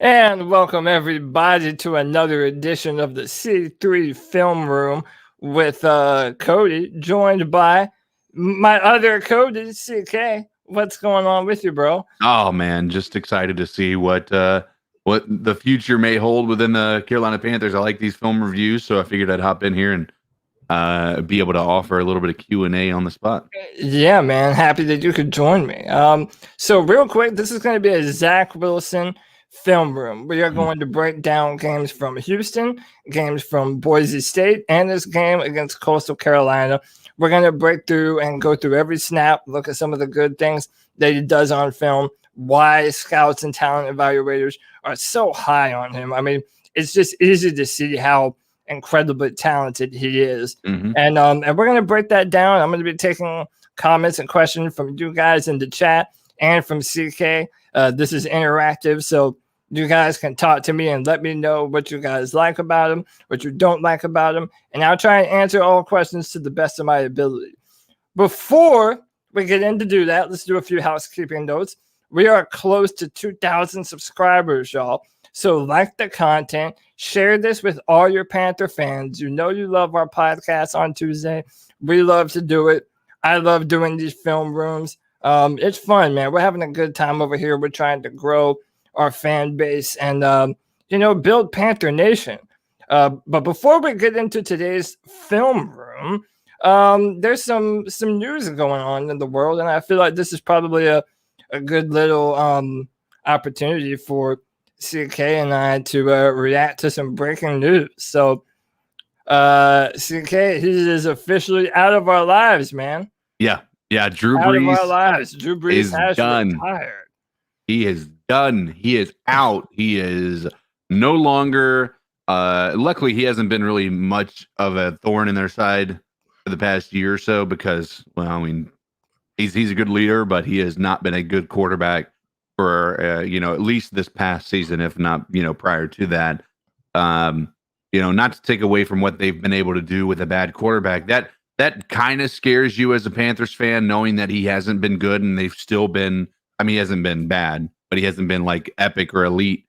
And welcome everybody to another edition of the C3 Film Room with Cody, joined by my other Cody, CK. What's going on with you, bro? Oh man, just excited to see what the future may hold within the Carolina Panthers. I like these film reviews, so I figured I'd hop in here and be able to offer a little bit of Q&A on the spot. Yeah, man. Happy that you could join me. So real quick, this is going to be a Zach Wilson film room. We are going to break down games from Houston, games from Boise State, and this game against Coastal Carolina. We're going to break through and go through every snap, look at some of the good things that he does on film, why scouts and talent evaluators are so high on him. I mean, it's just easy to see how incredibly talented he is. Mm-hmm. And we're going to break that down. I'm going to be taking comments and questions from you guys in the chat and from CK. This is interactive, so you guys can talk to me and let me know what you guys like about him, what you don't like about him, and I'll try and answer all questions to the best of my ability. Before we get into do that, let's do a few housekeeping notes. We are close to 2,000 subscribers, y'all. So like the content, share this with all your Panther fans. You know you love our podcast on Tuesday. We love to do it. I love doing these film rooms. It's fun, man. We're having a good time over here. We're trying to grow our fan base and, build Panther Nation. But before we get into today's film room, there's some news going on in the world, and I feel like this is probably a good little opportunity for CK and I to react to some breaking news. So, CK, he is officially out of our lives, man. Yeah. Drew out Brees of our lives. Drew Brees has done. retired. He is done. He is out. He is no longer. Luckily, he hasn't been really much of a thorn in their side for the past year or so because, well, I mean, he's a good leader, but he has not been a good quarterback for at least this past season, if not prior to that. Not to take away from what they've been able to do with a bad quarterback, that kind of scares you as a Panthers fan, knowing that he hasn't been good and they've still been. I mean, he hasn't been bad, but he hasn't been like epic or elite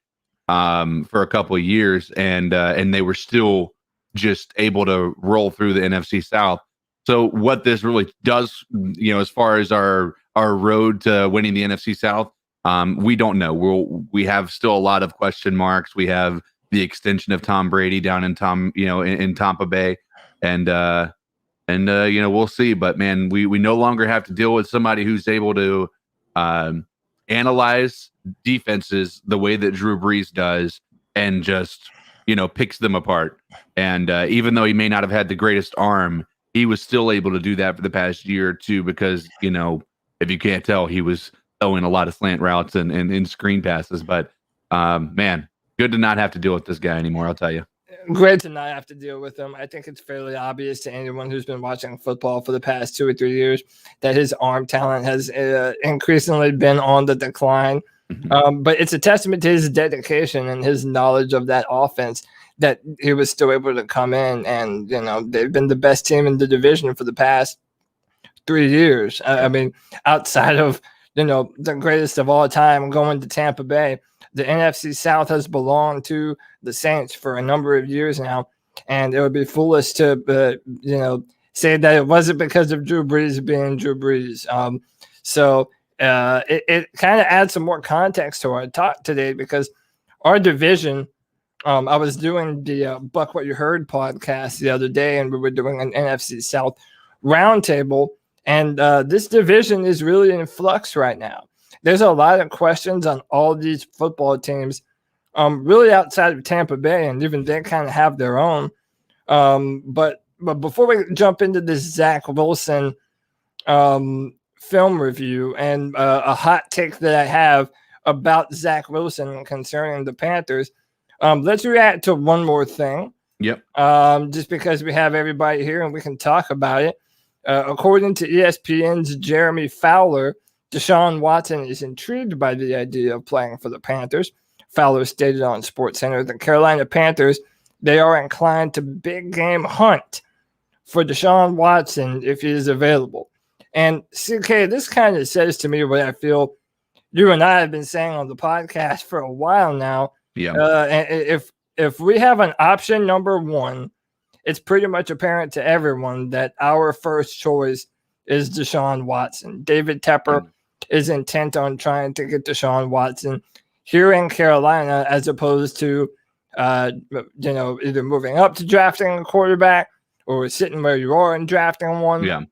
for a couple of years, and they were still just able to roll through the NFC South. So what this really does, as far as our road to winning the NFC South, we don't know. We have still a lot of question marks. We have the extension of Tom Brady down in Tampa Bay, and we'll see. But man, we no longer have to deal with somebody who's able to analyze defenses the way that Drew Brees does and just picks them apart. And even though he may not have had the greatest arm, he was still able to do that for the past year or two because if you can't tell, he was throwing a lot of slant routes and screen passes. But man, good to not have to deal with this guy anymore, I'll tell you. Great to not have to deal with him. I think it's fairly obvious to anyone who's been watching football for the past 2 or 3 years that his arm talent has increasingly been on the decline. Mm-hmm. But it's a testament to his dedication and his knowledge of that offense that he was still able to come in and, they've been the best team in the division for the past 3 years. I mean, outside of, the greatest of all time going to Tampa Bay, the NFC South has belonged to the Saints for a number of years now, and it would be foolish to, say that it wasn't because of Drew Brees being Drew Brees. So it kind of adds some more context to our talk today because our division. I was doing the Buck What You Heard podcast the other day, and we were doing an NFC South roundtable, and this division is really in flux right now. There's a lot of questions on all these football teams, really outside of Tampa Bay, and even they kind of have their own. But before we jump into this Zach Wilson film review and a hot take that I have about Zach Wilson concerning the Panthers, let's react to one more thing. Yep. Just because we have everybody here and we can talk about it. According to ESPN's Jeremy Fowler, Deshaun Watson is intrigued by the idea of playing for the Panthers. Fowler stated on SportsCenter the Carolina Panthers, they are inclined to big game hunt for Deshaun Watson if he is available. And CK, this kind of says to me what I feel you and I have been saying on the podcast for a while now. Yeah. And if we have an option number one, it's pretty much apparent to everyone that our first choice is Deshaun Watson. David Tepper is intent on trying to get Deshaun Watson here in Carolina, as opposed to, either moving up to drafting a quarterback or sitting where you are and drafting one. Yeah.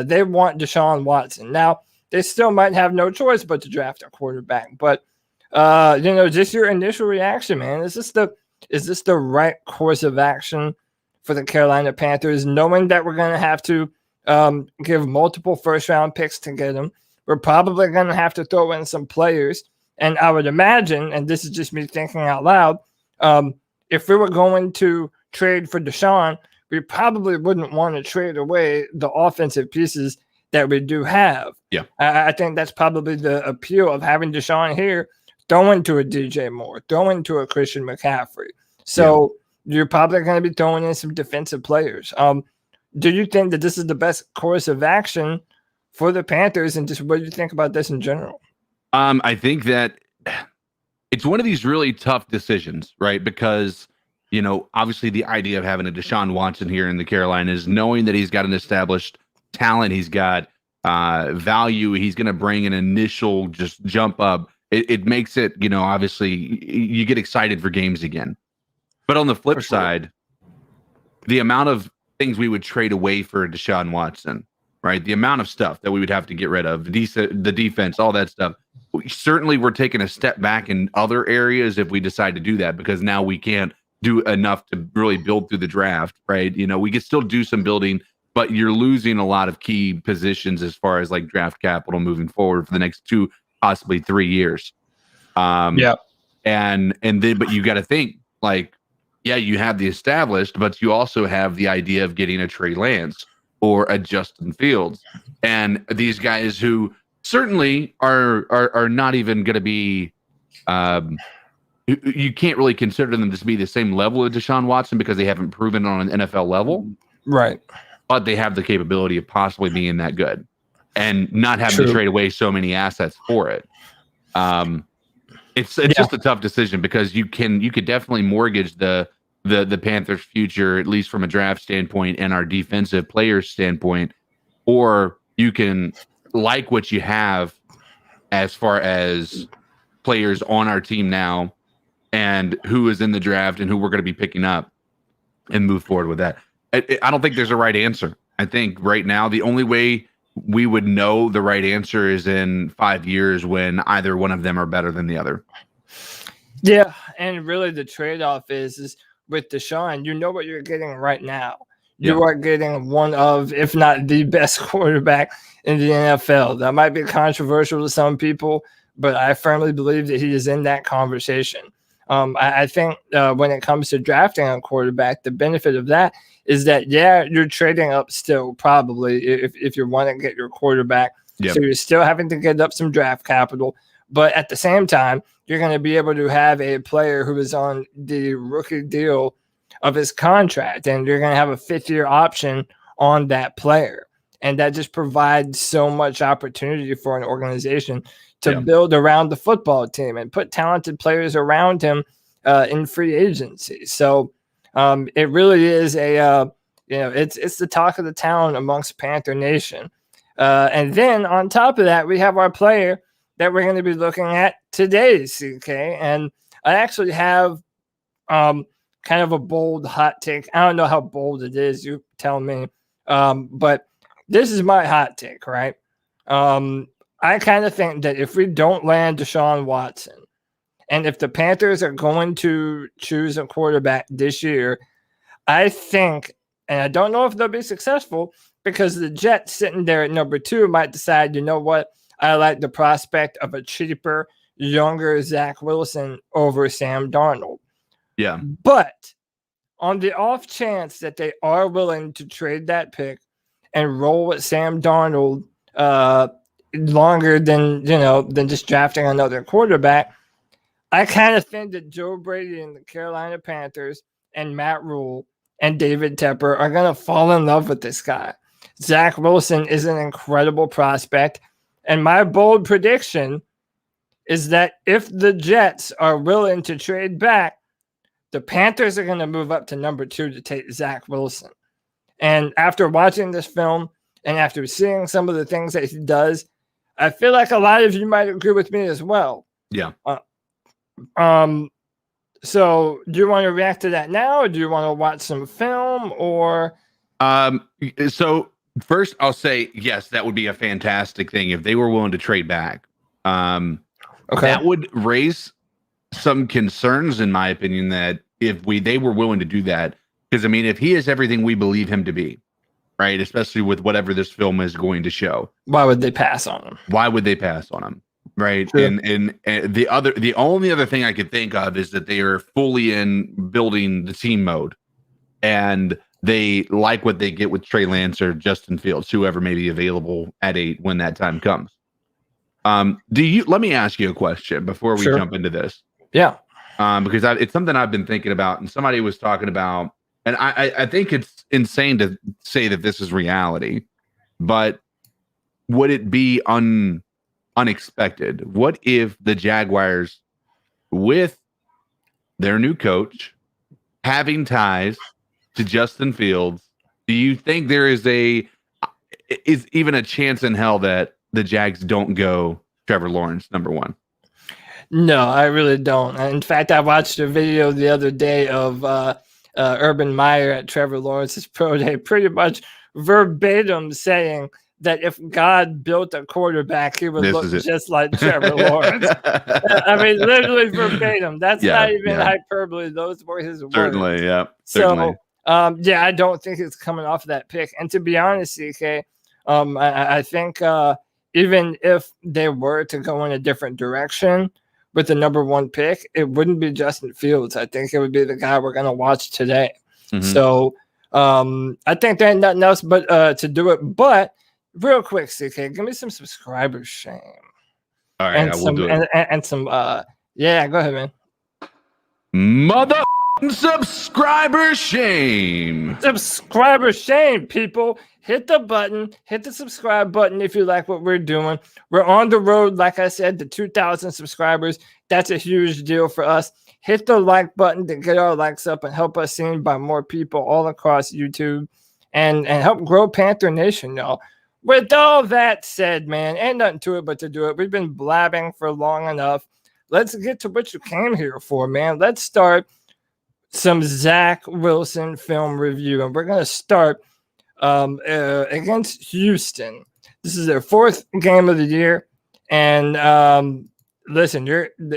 They want Deshaun Watson. Now, they still might have no choice but to draft a quarterback. But, just your initial reaction, man. Is this the right course of action for the Carolina Panthers, knowing that we're going to have to give multiple first-round picks to get them? We're probably going to have to throw in some players. And I would imagine, and this is just me thinking out loud, if we were going to trade for Deshaun, we probably wouldn't want to trade away the offensive pieces that we do have. Yeah. I think that's probably the appeal of having Deshaun here, throwing to a DJ Moore, throwing to a Christian McCaffrey. So you're probably going to be throwing in some defensive players. Do you think that this is the best course of action for the Panthers? And just what do you think about this in general? I think that it's one of these really tough decisions, right? Because, obviously the idea of having a Deshaun Watson here in the Carolinas, knowing that he's got an established talent, he's got value, he's going to bring an initial just jump up. It makes it, obviously you get excited for games again. But on the flip side, the amount of things we would trade away for Deshaun Watson, right? The amount of stuff that we would have to get rid of, the defense, all that stuff. Certainly we're taking a step back in other areas if we decide to do that, because now we can't do enough to really build through the draft, right? We can still do some building, but you're losing a lot of key positions as far as like draft capital moving forward for the next 2, possibly 3 years. And then, but you got to think like, yeah, you have the established, but you also have the idea of getting a Trey Lance or a Justin Fields, and these guys who certainly are not even going to be. You can't really consider them to be the same level of Deshaun Watson because they haven't proven on an NFL level, right? But they have the capability of possibly being that good, and not having to trade away so many assets for it. It's just a tough decision because you could definitely mortgage the Panthers' future, at least from a draft standpoint and our defensive players standpoint, or you can like what you have as far as players on our team now and who is in the draft and who we're going to be picking up and move forward with that. I don't think there's a right answer. I think right now the only way we would know the right answer is in 5 years when either one of them are better than the other. Yeah, and really the trade-off is with Deshaun, you know what you're getting right now. You are getting one of, if not the best quarterback in the NFL. That might be controversial to some people, but I firmly believe that he is in that conversation. I think when it comes to drafting a quarterback, the benefit of that is that, you're trading up still probably if you want to get your quarterback. Yep. So you're still having to get up some draft capital. But at the same time, you're going to be able to have a player who is on the rookie deal of his contract, and you're going to have a 5th-year option on that player. And that just provides so much opportunity for an organization to build around the football team and put talented players around him in free agency. So it really is it's the talk of the town amongst Panther Nation. And then on top of that, we have our player that we're going to be looking at today, CK. And I actually have kind of a bold hot take. I don't know how bold it is. You tell me. But this is my hot take, right? I kind of think that if we don't land Deshaun Watson, and if the Panthers are going to choose a quarterback this year, I think, and I don't know if they'll be successful, because the Jets sitting there at number 2 might decide, you know what, I like the prospect of a cheaper, younger Zach Wilson over Sam Darnold. Yeah. But on the off chance that they are willing to trade that pick and roll with Sam Darnold longer than just drafting another quarterback, I kind of think that Joe Brady and the Carolina Panthers and Matt Rule and David Tepper are going to fall in love with this guy. Zach Wilson is an incredible prospect. And my bold prediction is that if the Jets are willing to trade back, the Panthers are going to move up to number 2 to take Zach Wilson. And after watching this film and after seeing some of the things that he does, I feel like a lot of you might agree with me as well. Yeah. So do you want to react to that now, or do you want to watch some film, or? So first I'll say, yes, that would be a fantastic thing if they were willing to trade back. Okay. That would raise some concerns, in my opinion, that if they were willing to do that, because I mean, if he is everything we believe him to be, right, especially with whatever this film is going to show, why would they pass on him? Right. Sure. And the only other thing I could think of is that they are fully in building the team mode, and they like what they get with Trey Lance or Justin Fields, whoever may be available at 8 when that time comes. Let me ask you a question before we jump into this. Yeah. Because it's something I've been thinking about, and somebody was talking about, and I think it's insane to say that this is reality, but would it be unexpected? What if the Jaguars, with their new coach, having ties to Justin Fields, do you think there is even a chance in hell that the Jags don't go Trevor Lawrence number 1? No, I really don't. In fact, I watched a video the other day of Urban Meyer at Trevor Lawrence's pro day, pretty much verbatim saying that if God built a quarterback, he would look just like Trevor Lawrence. I mean, literally verbatim. That's not even hyperbole. Those were his words. Certainly, yeah. So, I don't think it's coming off of that pick. And to be honest, CK, I think even if they were to go in a different direction with the number 1 pick, it wouldn't be Justin Fields. I think it would be the guy we're going to watch today. Mm-hmm. So I think there ain't nothing else but to do it. But real quick, CK, give me some subscriber shame. All right, we'll do it. And some, go ahead, man. Mother subscriber shame. Subscriber shame, people. Hit the button. Hit the subscribe button if you like what we're doing. We're on the road, like I said, to 2,000 subscribers. That's a huge deal for us. Hit the like button to get our likes up and help us seen by more people all across YouTube and help grow Panther Nation, y'all. With all that said, man, ain't nothing to it but to do it. We've been blabbing for long enough. Let's get to what you came here for, man. Let's start some Zach Wilson film review, and we're going to start against Houston. This is their 4th game of the year, and listen,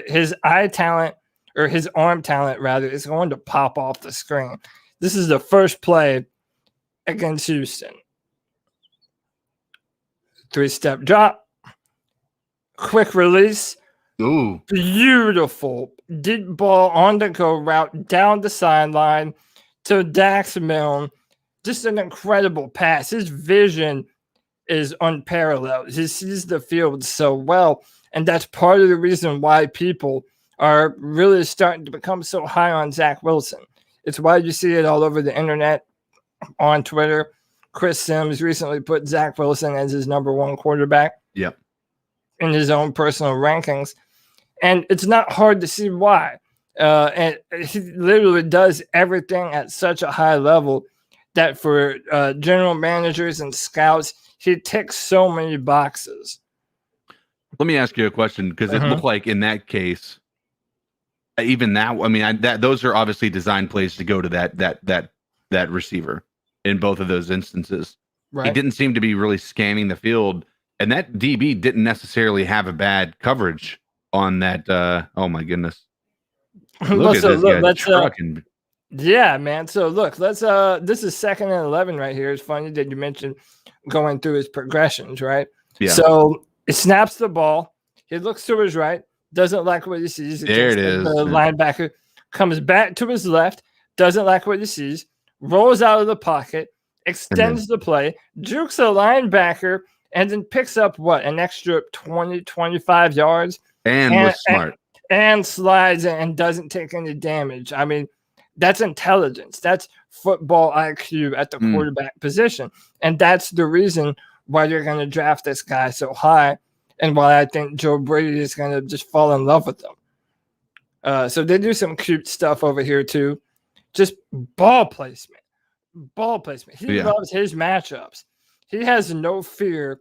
his eye talent, or his arm talent rather, is going to pop off the screen. This is the first play against Houston. 3-step drop, quick release. Ooh. Beautiful deep ball on the go route down the sideline to Dax Milne. Just an incredible pass. His vision is unparalleled. He sees the field so well, and that's part of the reason why people are really starting to become so high on Zach Wilson. It's why you see it all over the internet, on Twitter. Chris Sims recently put Zach Wilson as his number 1 quarterback. Yep. In his own personal rankings. And it's not hard to see why. And he literally does everything at such a high level that for general managers and scouts, he ticks so many boxes. Let me ask you a question, because it looked like in that case, even that, I mean, those are obviously design plays to go to that receiver in both of those instances. Right. He didn't seem to be really scanning the field, and that DB didn't necessarily have a bad coverage on that. Oh my goodness! Look at this guy trucking. Yeah, man. So look, let's this is 2nd and 11 right here. It's funny that you mentioned going through his progressions, right? Yeah. So it snaps the ball. He looks to his right, doesn't like what he sees. There it is. The linebacker comes back to his left, doesn't like what he sees, rolls out of the pocket, extends the play, jukes a linebacker, and then picks up an extra 20, 25 yards. And was smart. And slides and doesn't take any damage. I mean, that's intelligence. That's football IQ at the quarterback position. And that's the reason why you're going to draft this guy so high. and why I think Joe Brady is going to just fall in love with them. So they do some cute stuff over here too. Just ball placement. He loves his matchups. He has no fear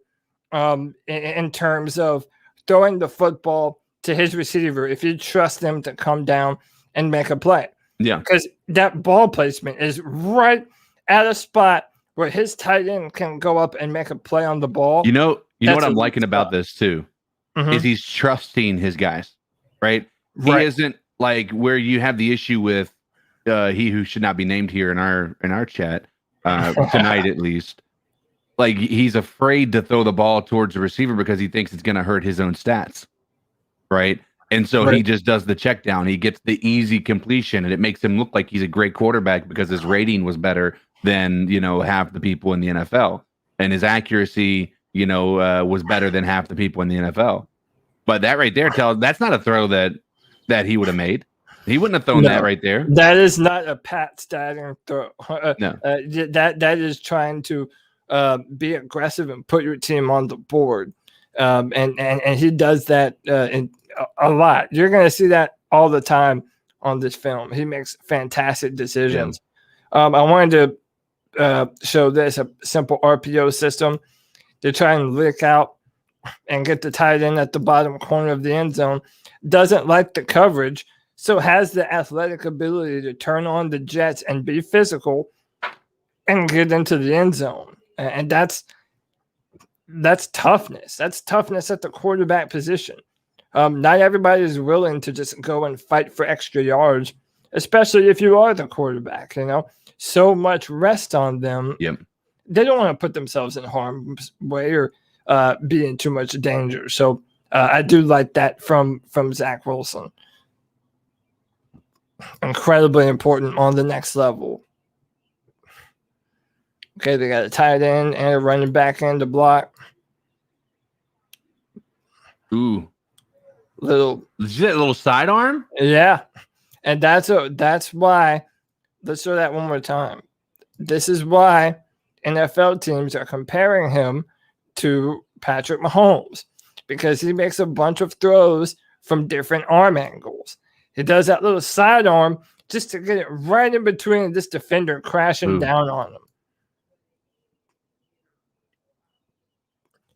in terms of throwing the football to his receiver if you trust them to come down and make a play. Yeah. Because that ball placement is right at a spot where his tight end can go up and make a play on the ball. You know what I'm liking about this too is Mhm. he's trusting his guys, right? Right. He isn't like where you have the issue with he who should not be named here in our chat tonight at least. Like he's afraid to throw the ball towards the receiver because he thinks it's going to hurt his own stats, right? And so he just does the check down. He gets the easy completion, and it makes him look like he's a great quarterback because his rating was better than half the people in the NFL, and his accuracy was better than half the people in the NFL. But that right there tells that's not a throw that he would have made. He wouldn't have thrown that right there. That is not a pat staggering throw. No. That is trying to be aggressive and put your team on the board. And he does that in a lot. You're going to see that all the time on this film. He makes fantastic decisions. Yeah. I wanted to show this, a simple RPO system. They try and lick out and get the tight end at the bottom corner of the end zone. Doesn't like the coverage, so has the athletic ability to turn on the jets and be physical and get into the end zone. And that's toughness. That's toughness at the quarterback position. Not everybody is willing to just go and fight for extra yards, especially if you are the quarterback. So much rest on them. Yep. They don't want to put themselves in harm's way or be in too much danger. So I do like that from Zach Wilson. Incredibly important on the next level. Okay, they got a tight end and a running back end to block. Ooh. Little sidearm? Yeah. And that's why, let's show that one more time. This is why NFL teams are comparing him to Patrick Mahomes, because he makes a bunch of throws from different arm angles. He does that little sidearm just to get it right in between this defender crashing down on him.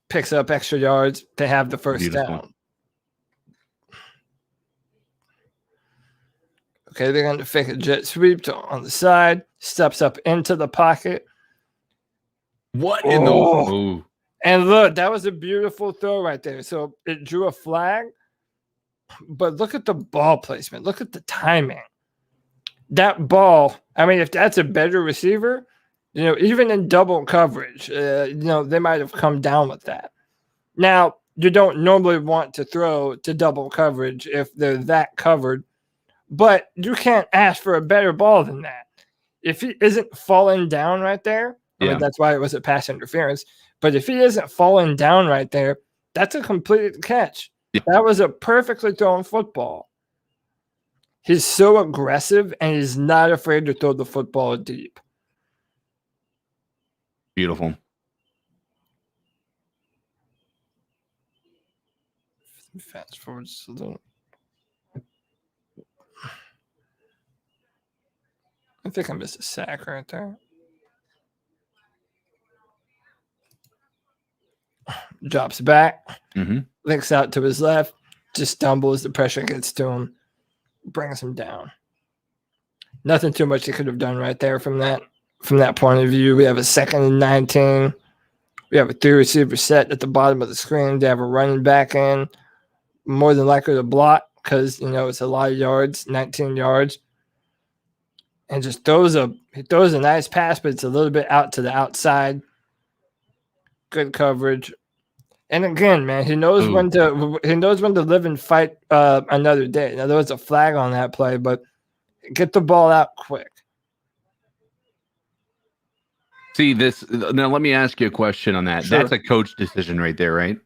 Picks up extra yards to have the first down. Okay, they're going to fake a jet sweep on the side. Steps up into the pocket. What in the... And look, that was a beautiful throw right there. So it drew a flag. But look at the ball placement. Look at the timing. That ball, I mean, if that's a better receiver, even in double coverage, they might have come down with that. Now, you don't normally want to throw to double coverage if they're that covered, but you can't ask for a better ball than that. If he isn't falling down right there, I mean, that's why it was a pass interference, but if he isn't falling down right there, that's a complete catch. Yeah. That was a perfectly thrown football. He's so aggressive, and he's not afraid to throw the football deep. Beautiful. Fast forward just a little. I think I missed a sack right there. Drops back, links out to his left, just stumbles. The pressure gets to him, brings him down. Nothing too much he could have done right there from that point of view. We have a 2nd and 19. We have a 3-receiver set at the bottom of the screen. They have a running back in, more than likely to block because it's a lot of yards, 19 yards, and just throws a nice pass, but it's a little bit out to the outside. Good coverage. And again, man, he knows when to live and fight another day. Now there was a flag on that play, but get the ball out quick. See this now. Let me ask you a question on that. Sure. That's a coach decision right there, right?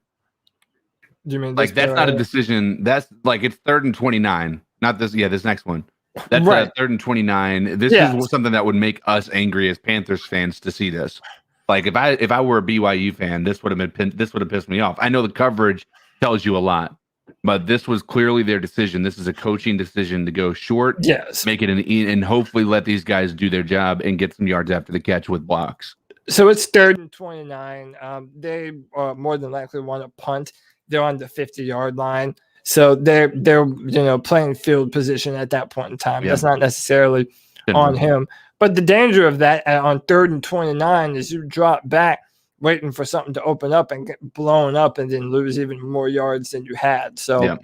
Do you mean like that's not a decision? That's like it's 3rd and 29. Not this. Yeah, this next one. That's right. 3rd and 29. This is something that would make us angry as Panthers fans to see this. Like if I were a BYU fan, this would have pissed me off. I know the coverage tells you a lot, but this was clearly their decision. This is a coaching decision to go short, Yes. make it and hopefully let these guys do their job and get some yards after the catch with blocks. So it's 3rd and 29. They more than likely want to punt. They're on the 50-yard line, so they're playing field position at that point in time. Yeah. That's not necessarily on him. But the danger of that on 3rd and 29 is you drop back waiting for something to open up and get blown up and then lose even more yards than you had. So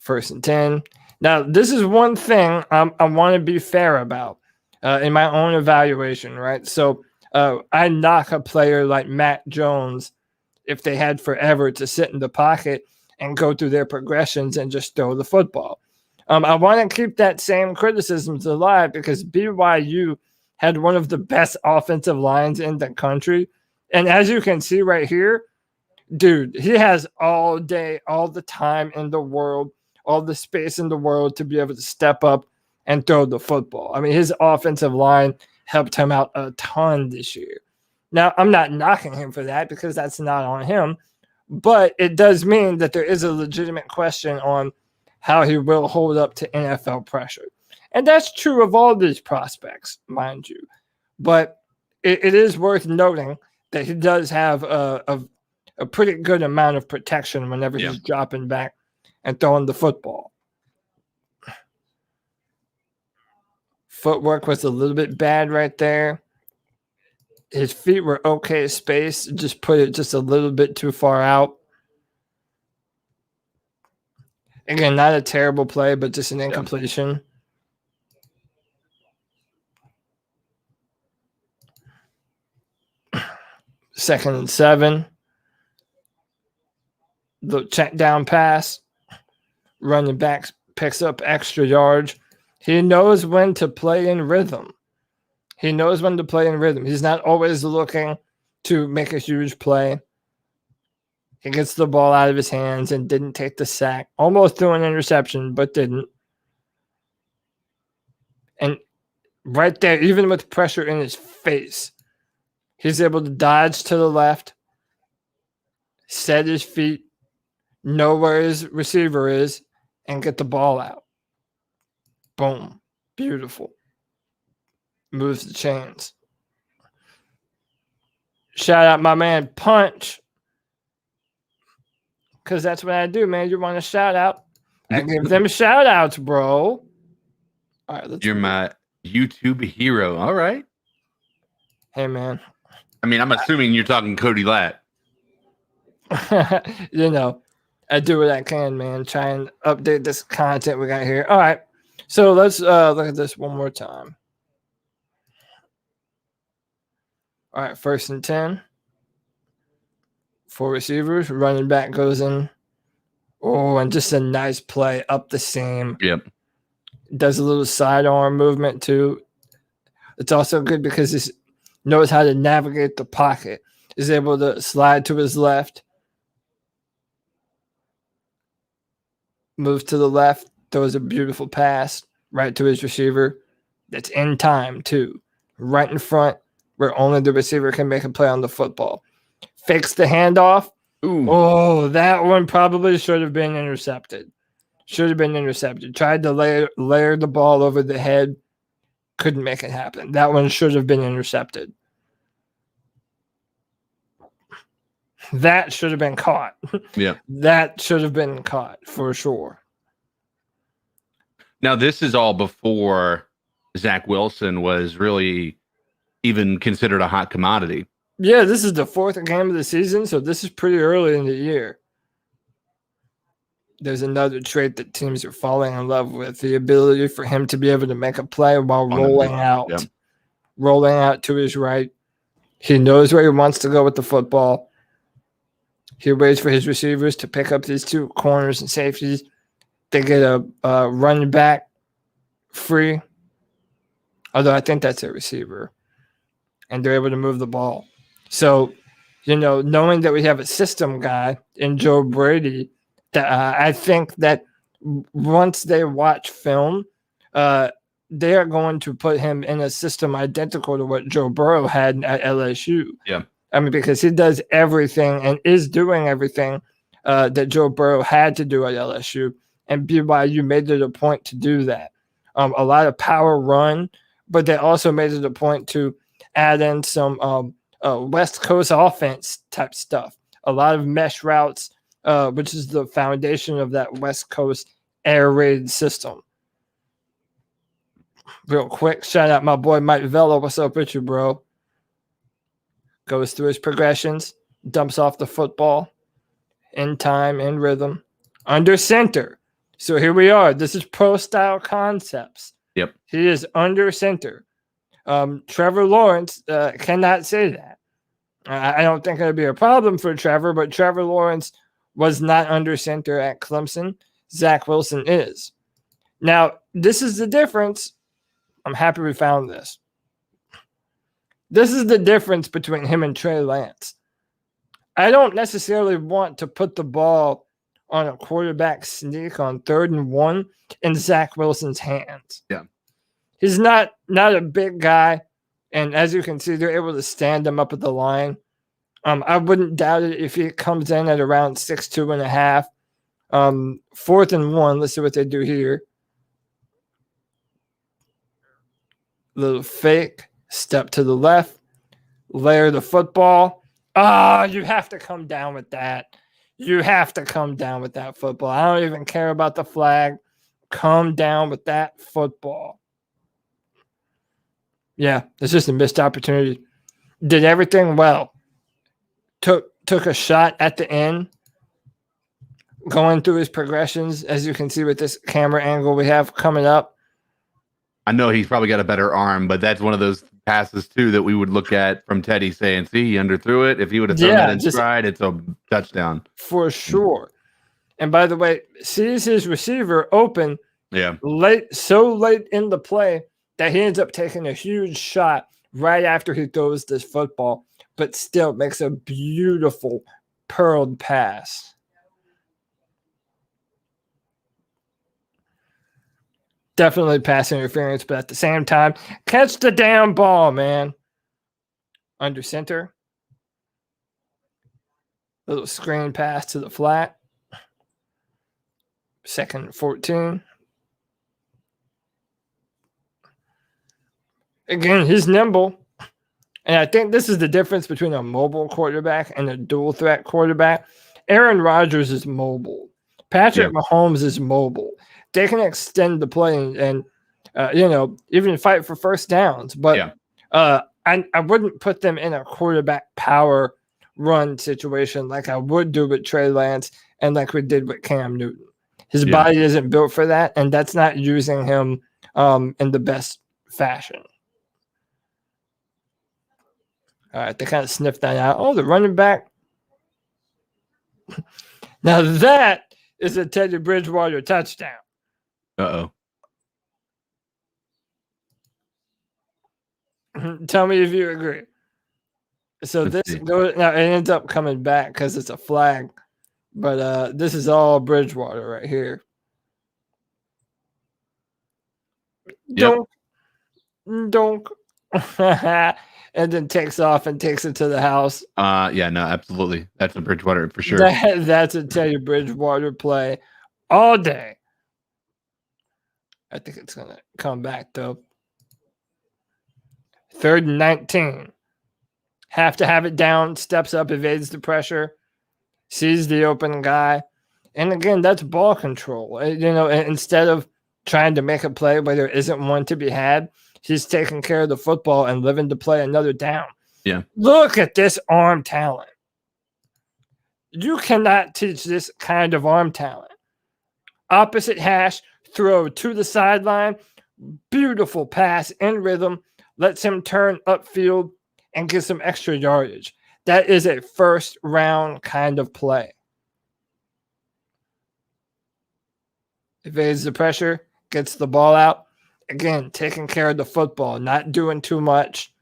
1st and 10. Now, this is one thing I want to be fair about in my own evaluation, right? So I knock a player like Matt Jones if they had forever to sit in the pocket and go through their progressions and just throw the football. I want to keep that same criticisms alive because BYU had one of the best offensive lines in the country. And as you can see right here, dude, he has all day, all the time in the world, all the space in the world to be able to step up and throw the football. I mean, his offensive line helped him out a ton this year. Now, I'm not knocking him for that because that's not on him, but it does mean that there is a legitimate question on how he will hold up to NFL pressure. And that's true of all these prospects, mind you. But it is worth noting that he does have a pretty good amount of protection whenever he's dropping back and throwing the football. Footwork was a little bit bad right there. His feet were okay spaced, just put it just a little bit too far out. Again, not a terrible play, but just an incompletion. Yeah. 2nd and 7. The check down pass. Running back picks up extra yards. He knows when to play in rhythm. He's not always looking to make a huge play. He gets the ball out of his hands and didn't take the sack. Almost threw an interception, but didn't. And right there, even with pressure in his face, he's able to dodge to the left, set his feet, know where his receiver is, and get the ball out. Boom. Beautiful. Moves the chains. Shout out my man Punch. Because that's what I do, man. You want a shout out? I give them shout outs, bro. All right, You're my YouTube hero. All right. Hey, man. I mean, I'm assuming you're talking Cody Latt. I do what I can, man. Try and update this content we got here. All right. So let's look at this one more time. All right, 1st and 10. 4 receivers. Running back goes in. Oh, and just a nice play up the seam. Yep. Does a little sidearm movement too. It's also good because he knows how to navigate the pocket. Is able to slide to his left. Moves to the left. Throws a beautiful pass right to his receiver. That's in time too. Right in front where only the receiver can make a play on the football. Fakes the handoff. Ooh. Oh, that one probably should have been intercepted. Tried to layer the ball over the head. Couldn't make it happen. That one should have been intercepted. That should have been caught. Yeah. That should have been caught for sure. Now, this is all before Zach Wilson was really even considered a hot commodity. Yeah, this is the 4th game of the season, so this is pretty early in the year. There's another trait that teams are falling in love with, the ability for him to be able to make a play while rolling out. Yep. Rolling out to his right. He knows where he wants to go with the football. He waits for his receivers to pick up these 2 corners and safeties. They get a run back free. Although I think that's a receiver. And they're able to move the ball. So, knowing that we have a system guy in Joe Brady, that I think that once they watch film, they are going to put him in a system identical to what Joe Burrow had at LSU. Yeah. I mean, because he does everything and is doing everything that Joe Burrow had to do at LSU, and BYU made it a point to do that. A lot of power run, but they also made it a point to add in some West Coast offense type stuff. A lot of mesh routes, which is the foundation of that West Coast air raid system. Real quick, shout out my boy Mike Velo. What's up with you, bro? Goes through his progressions, dumps off the football in time, in rhythm, under center. So here we are. This is pro style concepts. Yep. He is under center. Trevor Lawrence cannot say that. I don't think it'll be a problem for Trevor, but Trevor Lawrence was not under center at Clemson. Zach Wilson is. Now, this is the difference. I'm happy we found this. This is the difference between him and Trey Lance. I don't necessarily want to put the ball on a quarterback sneak on 3rd and 1 in Zach Wilson's hands. Yeah. He's not a big guy, and as you can see, they're able to stand him up at the line. I wouldn't doubt it if he comes in at around 6'2.5". 4th and 1. Let's see what they do here. Little fake, step to the left, layer the football. You have to come down with that. You have to come down with that football. I don't even care about the flag. Come down with that football. Yeah, it's just a missed opportunity. Did everything well. Took a shot at the end. Going through his progressions, as you can see with this camera angle we have coming up. I know he's probably got a better arm, but that's one of those passes too that we would look at from Teddy saying, see, he underthrew it. If he would have thrown that in stride, it's a touchdown. For sure. And by the way, sees his receiver open so late in the play that he ends up taking a huge shot right after he throws this football, but still makes a beautiful pearled pass. Definitely pass interference, but at the same time, catch the damn ball, man. Under center. Little screen pass to the flat. 2nd and 14. Again, he's nimble. And I think this is the difference between a mobile quarterback and a dual threat quarterback. Aaron Rodgers is mobile. Patrick Mahomes is mobile. They can extend the play and even fight for first downs. But I wouldn't put them in a quarterback power run situation like I would do with Trey Lance and like we did with Cam Newton. His body isn't built for that, and that's not using him in the best fashion. All right, they kind of sniffed that out. Oh, the running back. Now that is a Teddy Bridgewater touchdown. Uh-oh. Tell me if you agree. So now it ends up coming back because it's a flag. But this is all Bridgewater right here. Donk. And then takes off and takes it to the house. Absolutely. That's a Bridgewater for sure. That's a Teddy Bridgewater play all day. I think it's going to come back, though. 3rd and 19. Have to have it down. Steps up, evades the pressure. Sees the open guy. And again, that's ball control. Instead of trying to make a play where there isn't one to be had, he's taking care of the football and living to play another down. Yeah. Look at this arm talent. You cannot teach this kind of arm talent. Opposite hash, throw to the sideline. Beautiful pass in rhythm. Lets him turn upfield and get some extra yardage. That is a first round kind of play. Evades the pressure, gets the ball out. Again, taking care of the football, not doing too much,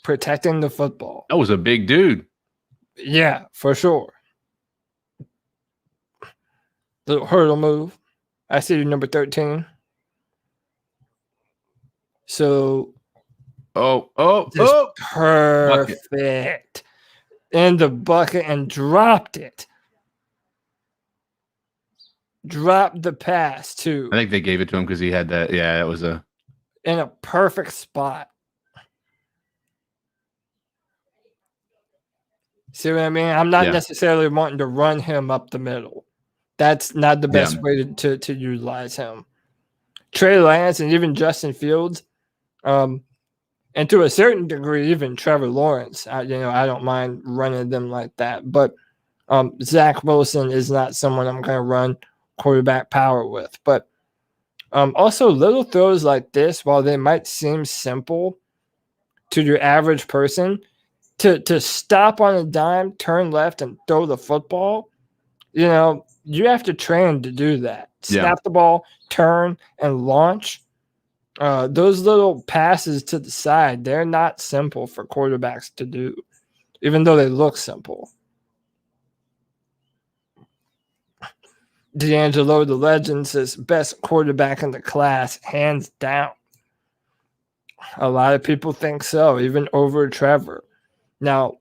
protecting the football. That was a big dude. Yeah, for sure. Little hurdle move. I see you, number 13. So Bucket. perfect in the bucket and dropped it. Dropped the pass too. I think they gave it to him because he had that. Yeah, it was a in a perfect spot. See what I mean? I'm not necessarily wanting to run him up the middle. That's not the best way to utilize him. Trey Lance and even Justin Fields, and to a certain degree, even Trevor Lawrence. I don't mind running them like that. But Zach Wilson is not someone I'm going to run quarterback power with. But also little throws like this, while they might seem simple to your average person, to stop on a dime, turn left, and throw the football, you have to train to do that. Snap the ball, turn, and launch. Those little passes to the side, they're not simple for quarterbacks to do, even though they look simple. D'Angelo, the legend, says best quarterback in the class, hands down. A lot of people think so, even over Trevor. Now,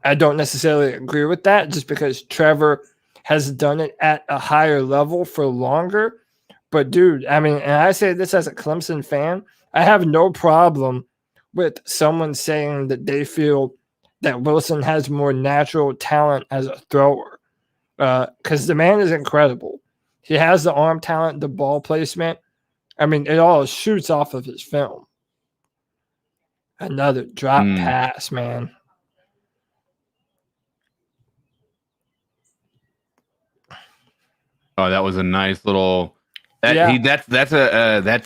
I don't necessarily agree with that just because Trevor has done it at a higher level for longer. But, dude, I mean, and I say this as a Clemson fan, I have no problem with someone saying that they feel that Wilson has more natural talent as a thrower, because the man is incredible. He has the arm talent, the ball placement. I mean, it all shoots off of his film. Another drop pass, man. Oh, that was a nice little. That's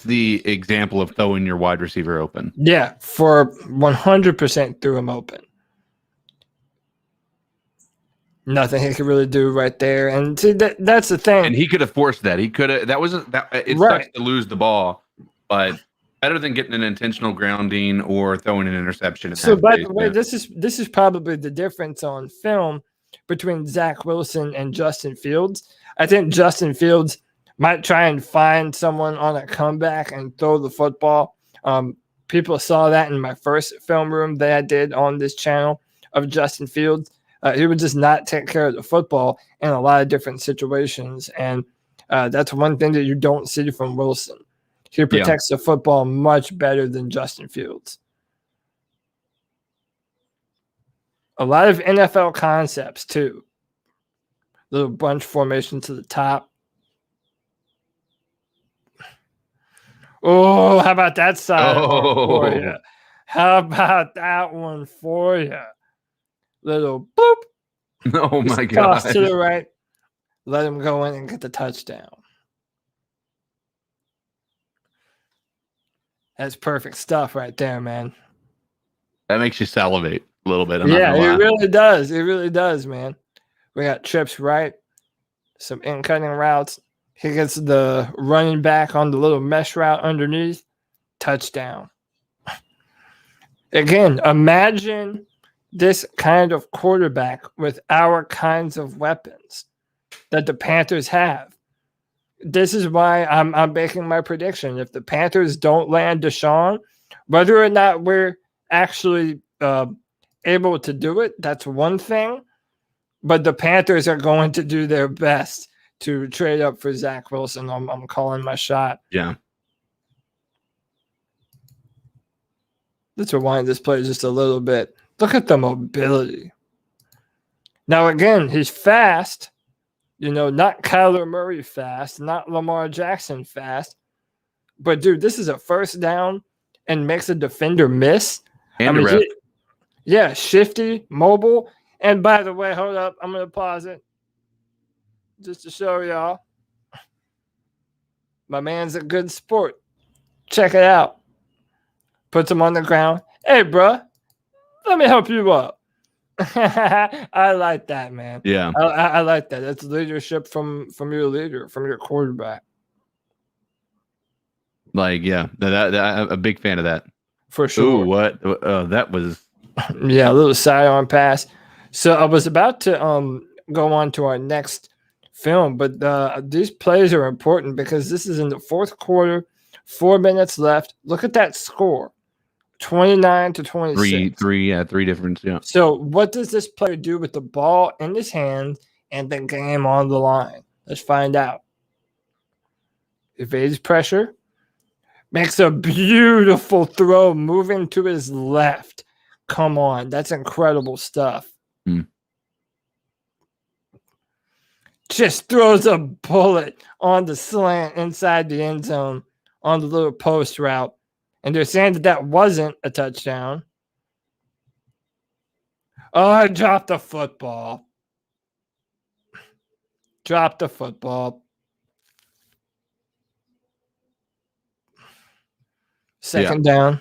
the example of throwing your wide receiver open. Yeah, for 100% threw him open. Nothing he could really do right there, and see, that's the thing. And he could have forced that. He could have. That wasn't that. It sucks to lose the ball, but better than getting an intentional grounding or throwing an interception. So, by the way, this is probably the difference on film between Zach Wilson and Justin Fields. I think Justin Fields might try and find someone on a comeback and throw the football. People saw that in my first film room that I did on this channel of Justin Fields. He would just not take care of the football in a lot of different situations. And that's one thing that you don't see from Wilson. He protects the football much better than Justin Fields. A lot of NFL concepts, too. Little bunch formation to the top. Oh, how about that side for you? How about that one for you? Little boop. Oh, my God. Toss to the right. Let him go in and get the touchdown. That's perfect stuff right there, man. That makes you salivate a little bit. Yeah, it really does. It really does, man. We got trips right, some in-cutting routes. He gets the running back on the little mesh route underneath. Touchdown. Again, imagine this kind of quarterback with our kinds of weapons that the Panthers have. This is why I'm making my prediction. If the Panthers don't land Deshaun, whether or not we're actually able to do it, that's one thing. But the Panthers are going to do their best to trade up for Zach Wilson. I'm calling my shot. Yeah. Let's rewind this play just a little bit. Look at the mobility. Now, again, he's fast. Not Kyler Murray fast, not Lamar Jackson fast. But, dude, this is a first down and makes a defender miss. And shifty, mobile. And by the way, hold up. I'm going to pause it just to show y'all. My man's a good sport. Check it out. Puts him on the ground. Hey, bro, let me help you up. I like that, man. Yeah. I like that. That's leadership from your leader, from your quarterback. Like, yeah, I'm a big fan of that. For sure. Ooh, what? That was... Yeah, a little sidearm pass. So I was about to go on to our next film, but these plays are important because this is in the fourth quarter 4 minutes left. Look at that score, 29-26. Three difference. Yeah. So what does this player do with the ball in his hand and the game on the line? Let's find out. Evades pressure. Makes a beautiful throw moving to his left. Come on. That's incredible stuff. Just throws a bullet on the slant inside the end zone on the little post route. And they're saying that that wasn't a touchdown. Oh, I dropped the football. Dropped the football. Second down.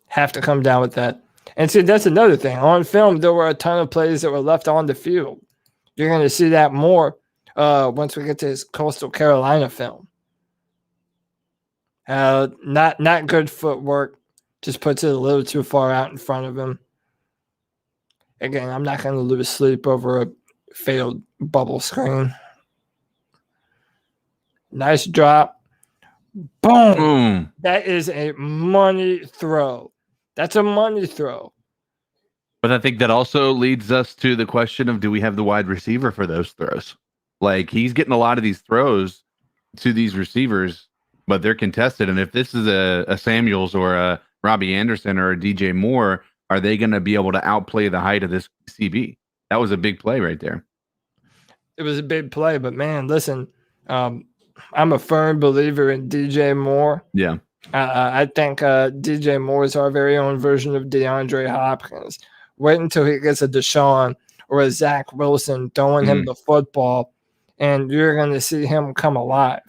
Have to come down with that. And see, that's another thing. On film, there were a ton of plays that were left on the field. You're going to see that more once we get to his Coastal Carolina film. Not good footwork. Just puts it a little too far out in front of him. Again, I'm not going to lose sleep over a failed bubble screen. Nice drop. Boom. That is a money throw. That's a money throw. But I think that also leads us to the question of, do we have the wide receiver for those throws? Like, he's getting a lot of these throws to these receivers, but they're contested. And if this is a Samuels or a Robbie Anderson or a DJ Moore, are they going to be able to outplay the height of this CB? That was a big play right there. It was a big play, but man, listen, I'm a firm believer in DJ Moore. Yeah. I think DJ Moore is our very own version of DeAndre Hopkins. Wait until he gets a Deshaun or a Zach Wilson throwing him the football, and you're going to see him come alive.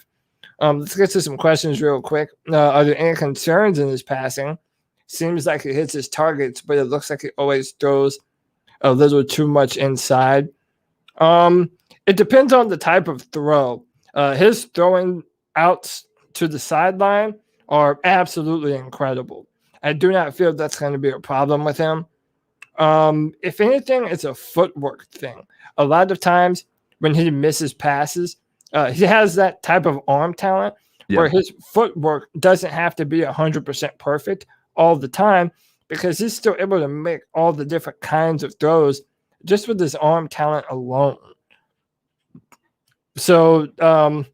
Let's get to some questions real quick. Are there any concerns in his passing? Seems like he hits his targets, but it looks like he always throws a little too much inside. It depends on the type of throw. His throwing outs to the sideline are absolutely incredible. I do not feel that's going to be a problem with him. If anything, it's a footwork thing. A lot of times when he misses passes, he has that type of arm talent where his footwork doesn't have to be 100% perfect all the time, because he's still able to make all the different kinds of throws just with his arm talent alone. So, no,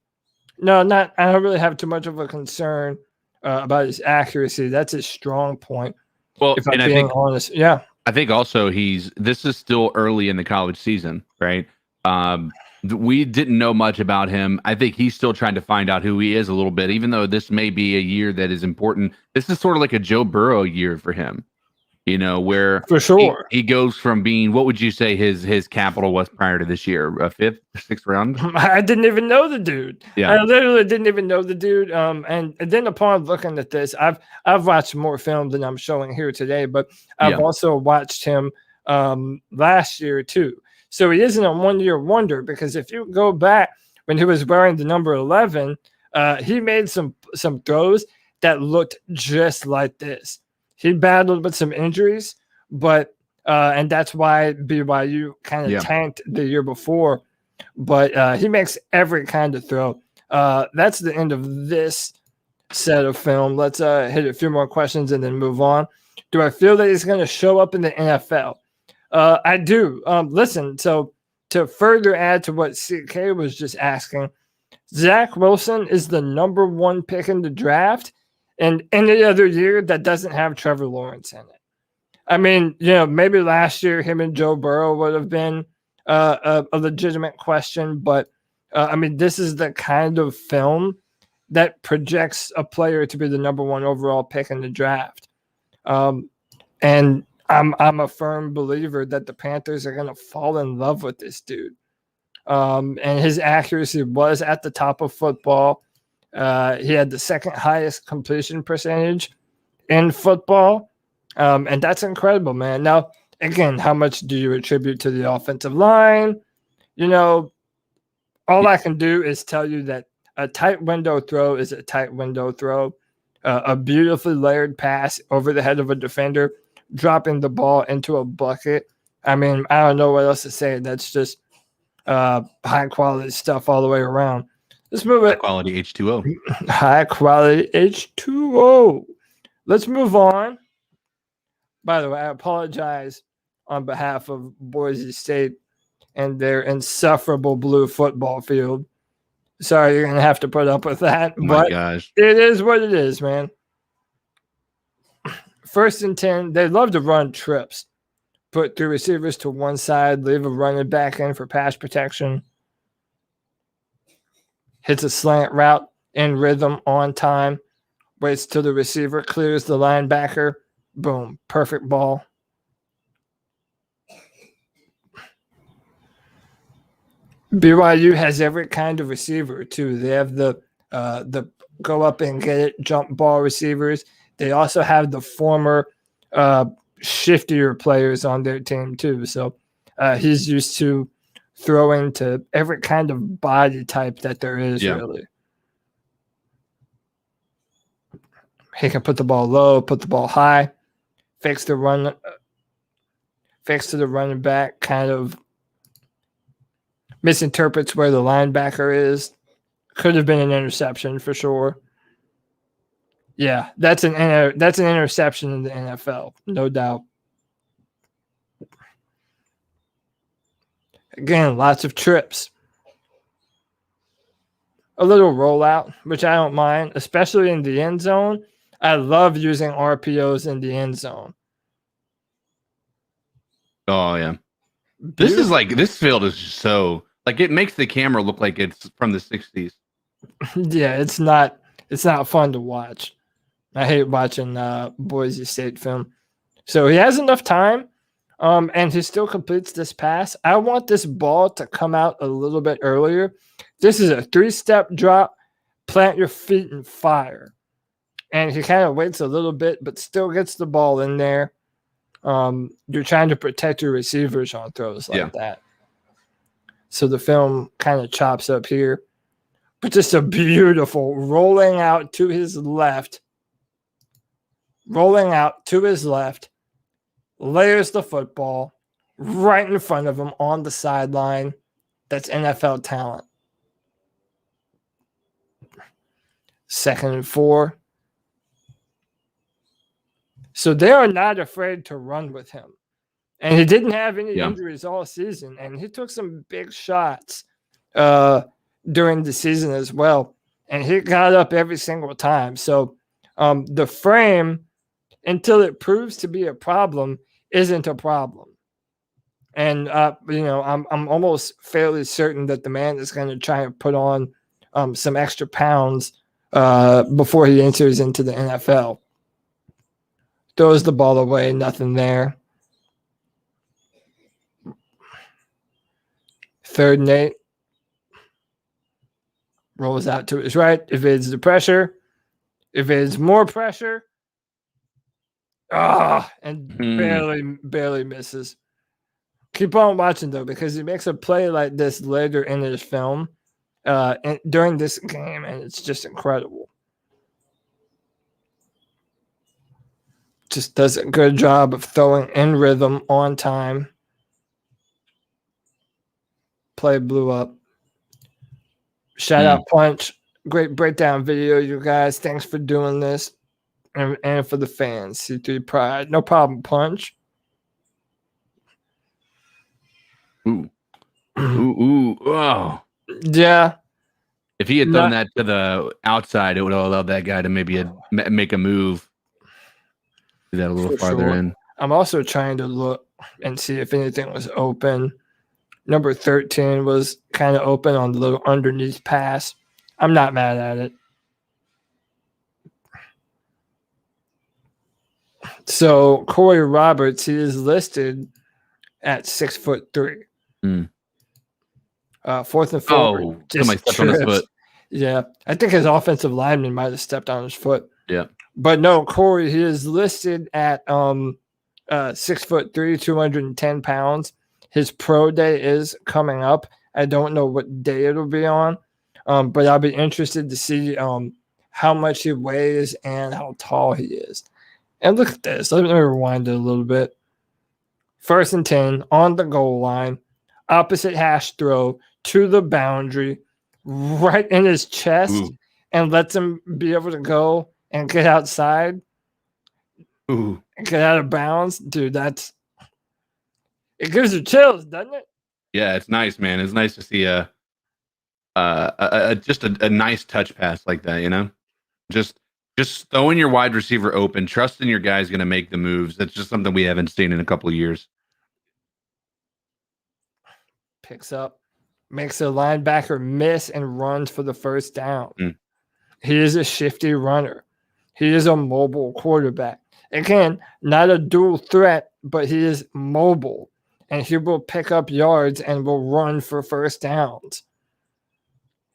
I don't really have too much of a concern about his accuracy. That's his strong point. Well, if I'm being honest. Yeah. I think also this is still early in the college season, right? We didn't know much about him. I think he's still trying to find out who he is a little bit, even though this may be a year that is important. This is sort of like a Joe Burrow year for him, where for sure he goes from being, what would you say his capital was prior to this year? A fifth, sixth round? I didn't even know the dude. Yeah. I literally didn't even know the dude. And then upon looking at this, I've watched more film than I'm showing here today, but I've also watched him last year too. So he isn't a one-year wonder, because if you go back when he was wearing the number 11, he made some throws that looked just like this. He battled with some injuries, but and that's why BYU kind of tanked the year before. But he makes every kind of throw. That's the end of this set of film. Let's hit a few more questions and then move on. Do I feel that he's going to show up in the NFL? I do. Listen, so to further add to what CK was just asking, Zach Wilson is the number 1 pick in the draft, and any other year that doesn't have Trevor Lawrence in it. I mean, maybe last year him and Joe Burrow would have been a legitimate question, but I mean, this is the kind of film that projects a player to be the number 1 overall pick in the draft. And I'm a firm believer that the Panthers are going to fall in love with this dude. And his accuracy was at the top of football. He had the second highest completion percentage in football. And that's incredible, man. Now, again, how much do you attribute to the offensive line? All I can do is tell you that a tight window throw is a tight window throw. A beautifully layered pass over the head of a defender, dropping the ball into a bucket. I mean, I don't know what else to say. That's just high quality stuff all the way around. Let's move High it. quality H2O. High quality H2O. Let's move on. By the way, I apologize on behalf of Boise State and their insufferable blue football field. Sorry, you're going to have to put up with that. Oh my but gosh. it is what it is, man. 1st and 10, they love to run trips. Put 3 receivers to one side, leave a running back in for pass protection. Hits a slant route in rhythm on time. Waits till the receiver clears the linebacker. Boom. Perfect ball. BYU has every kind of receiver too. They have the go up and get it jump ball receivers. They also have the former shiftier players on their team too. So he's used to throwing to every kind of body type that there is, really. He can put the ball low, put the ball high, fakes the run, fakes to the running back, kind of misinterprets where the linebacker is. Could have been an interception for sure. Yeah, that's an interception in the NFL, no doubt. Again, lots of trips. A little rollout, which I don't mind, especially in the end zone. I love using RPOs in the end zone. Oh yeah. This field is so it makes the camera look like it's from the 60s. Yeah, it's not fun to watch. I hate watching Boise State film. So he has enough time, and he still completes this pass. I want this ball to come out a little bit earlier. This is a 3-step drop, plant your feet and fire. And he kind of waits a little bit, but still gets the ball in there. You're trying to protect your receivers on throws like that. So the film kind of chops up here. But just a beautiful rolling out to his left. Layers the football right in front of him on the sideline. That's NFL talent. 2nd and 4. So they are not afraid to run with him. And he didn't have any injuries all season. And he took some big shots during the season as well. And he got up every single time. So the frame, until it proves to be a problem, isn't a problem. And, I'm almost fairly certain that the man is going to try and put on some extra pounds before he enters into the NFL. Throws the ball away, nothing there. 3rd and 8. Rolls out to his right, evades the pressure, evades more pressure. And barely misses. Keep on watching, though, because he makes a play like this later in his film during this game, and it's just incredible. Just does a good job of throwing in rhythm on time. Play blew up. Shout out Punch. Great breakdown video, you guys. Thanks for doing this. And for the fans. C3 Pride. No problem, Punch. Ooh. Oh. Yeah. If he had thrown that to the outside, it would have allowed that guy to maybe make a move. Do that a little farther in. I'm also trying to look and see if anything was open. Number 13 was kind of open on the little underneath pass. I'm not mad at it. So Corey Roberts, he is listed at 6'3". 4th and 4. Oh, somebody stepped on his foot. Yeah, I think his offensive lineman might have stepped on his foot. Yeah, but no, Corey, he is listed at 6'3", 210 pounds. His pro day is coming up. I don't know what day it'll be on, but I'll be interested to see how much he weighs and how tall he is. And look at this. Let me rewind it a little bit. 1st and 10 on the goal line. Opposite hash throw to the boundary. right in his chest Ooh. and lets him be able to go and get outside Ooh. and get out of bounds, dude, it gives you chills, doesn't it? Yeah, it's nice, man. It's nice to see just a nice touch pass like that, you know? Just throwing your wide receiver open, trusting your guy's going to make the moves. That's just something we haven't seen in a couple of years. Picks up, makes a linebacker miss and runs for the first down. Mm. He is a shifty runner. He is a mobile quarterback. Again, not a dual threat, but he is mobile. And he will pick up yards and will run for first downs.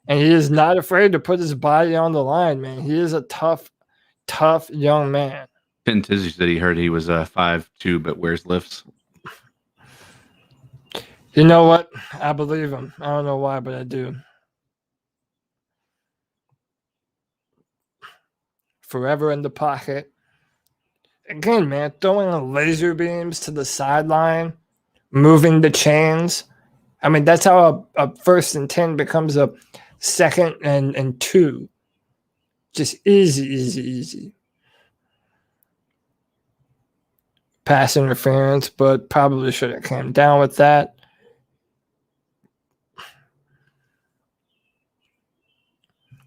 And he is not afraid to put his body on the line, man. He is a tough young man. Finn Tizzy said he heard he was 5'2", but wears lifts. You know what? I believe him. I don't know why, but I do. Forever in the pocket. Again, man, throwing laser beams to the sideline, moving the chains. I mean, that's how a 1st and 10 becomes a 2nd and 2. Just easy. Pass interference, but probably should have came down with that.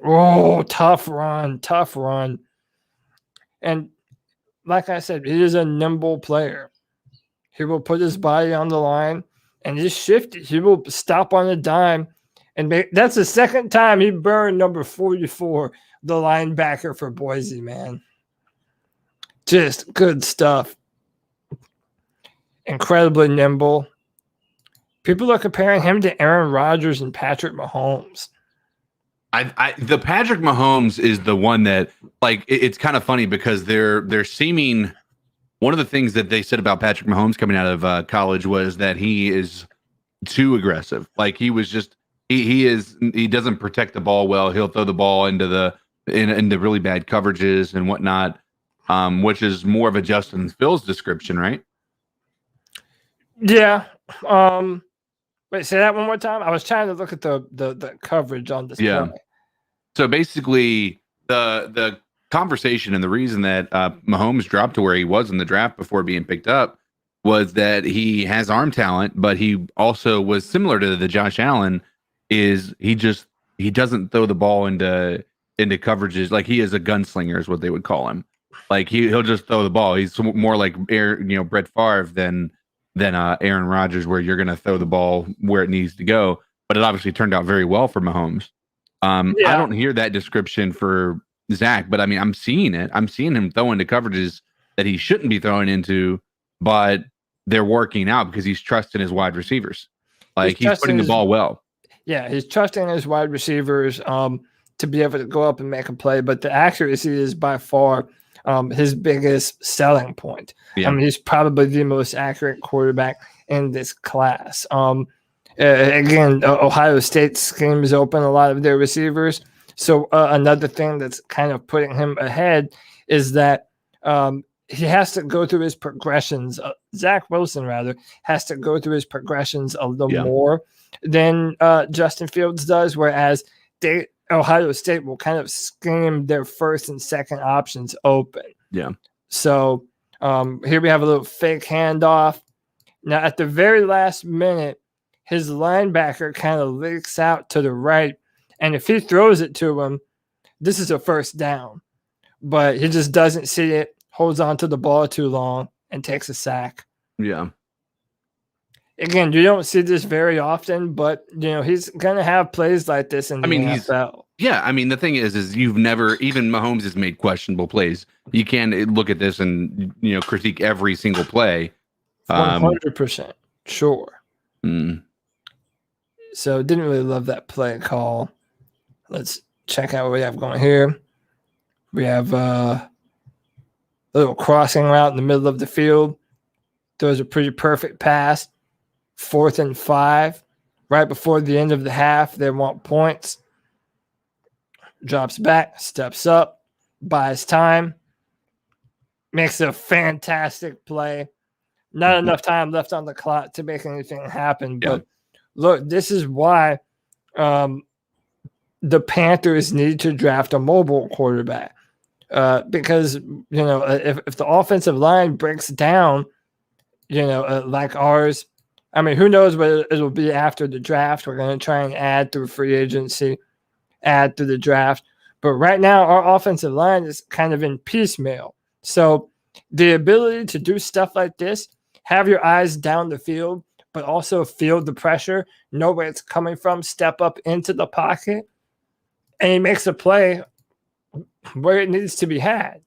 Oh, tough run. And like I said, he is a nimble player. He will put his body on the line and he's shifty. He will stop on a dime. And that's the second time he burned number 44, the linebacker for Boise, man. Just good stuff. Incredibly nimble. People are comparing him to Aaron Rodgers and Patrick Mahomes. The Patrick Mahomes is the one that, like, it's kind of funny because they're seeming. One of the things that they said about Patrick Mahomes coming out of college was that he is too aggressive. Like he doesn't protect the ball well. He'll throw the ball into really bad coverages and whatnot, which is more of a Justin Fields description, right? Yeah. Wait, say that one more time. I was trying to look at the coverage on display. Yeah. So basically, the conversation and the reason that Mahomes dropped to where he was in the draft before being picked up was that he has arm talent, but he also was similar to the Josh Allen. Is he doesn't throw the ball into coverages. Like he is a gunslinger, is what they would call him. Like he'll just throw the ball. He's more like Brett Favre than Aaron Rodgers, where you're going to throw the ball where it needs to go. But it obviously turned out very well for Mahomes. I don't hear that description for Zach, but I mean, I'm seeing it. I'm seeing him throw into coverages that he shouldn't be throwing into, but they're working out because he's trusting his wide receivers. Like he's putting the ball well. Yeah, he's trusting his wide receivers to be able to go up and make a play, but the accuracy is by far his biggest selling point. Yeah. I mean, he's probably the most accurate quarterback in this class. Again, Ohio State schemes open a lot of their receivers. So another thing that's kind of putting him ahead is that he has to go through his progressions. Zach Wilson, rather, has to go through his progressions a little more than Justin Fields does, whereas Ohio State will kind of scheme their first and second options open. Yeah. So here we have a little fake handoff. Now, at the very last minute, his linebacker kind of leaks out to the right. And if he throws it to him, this is a first down. But he just doesn't see it, holds on to the ball too long, and takes a sack. Yeah. Again, you don't see this very often, but he's gonna have plays like this in the NFL. I mean, the thing is you've never, even Mahomes has made questionable plays. You can look at this and critique every single play. 100%, sure. Mm. So didn't really love that play call. Let's check out what we have going here. We have a little crossing route in the middle of the field. Throws a pretty perfect pass. 4th and 5. Right before the end of the half, they want points. Drops back, steps up, buys time. Makes a fantastic play. Not enough time left on the clock to make anything happen. But look, this is why the Panthers need to draft a mobile quarterback because, if the offensive line breaks down, like ours, I mean, who knows what it'll be after the draft. We're going to try and add through free agency, add through the draft. But right now, our offensive line is kind of in piecemeal. So the ability to do stuff like this, have your eyes down the field, but also feel the pressure, know where it's coming from, step up into the pocket, and he makes a play where it needs to be had.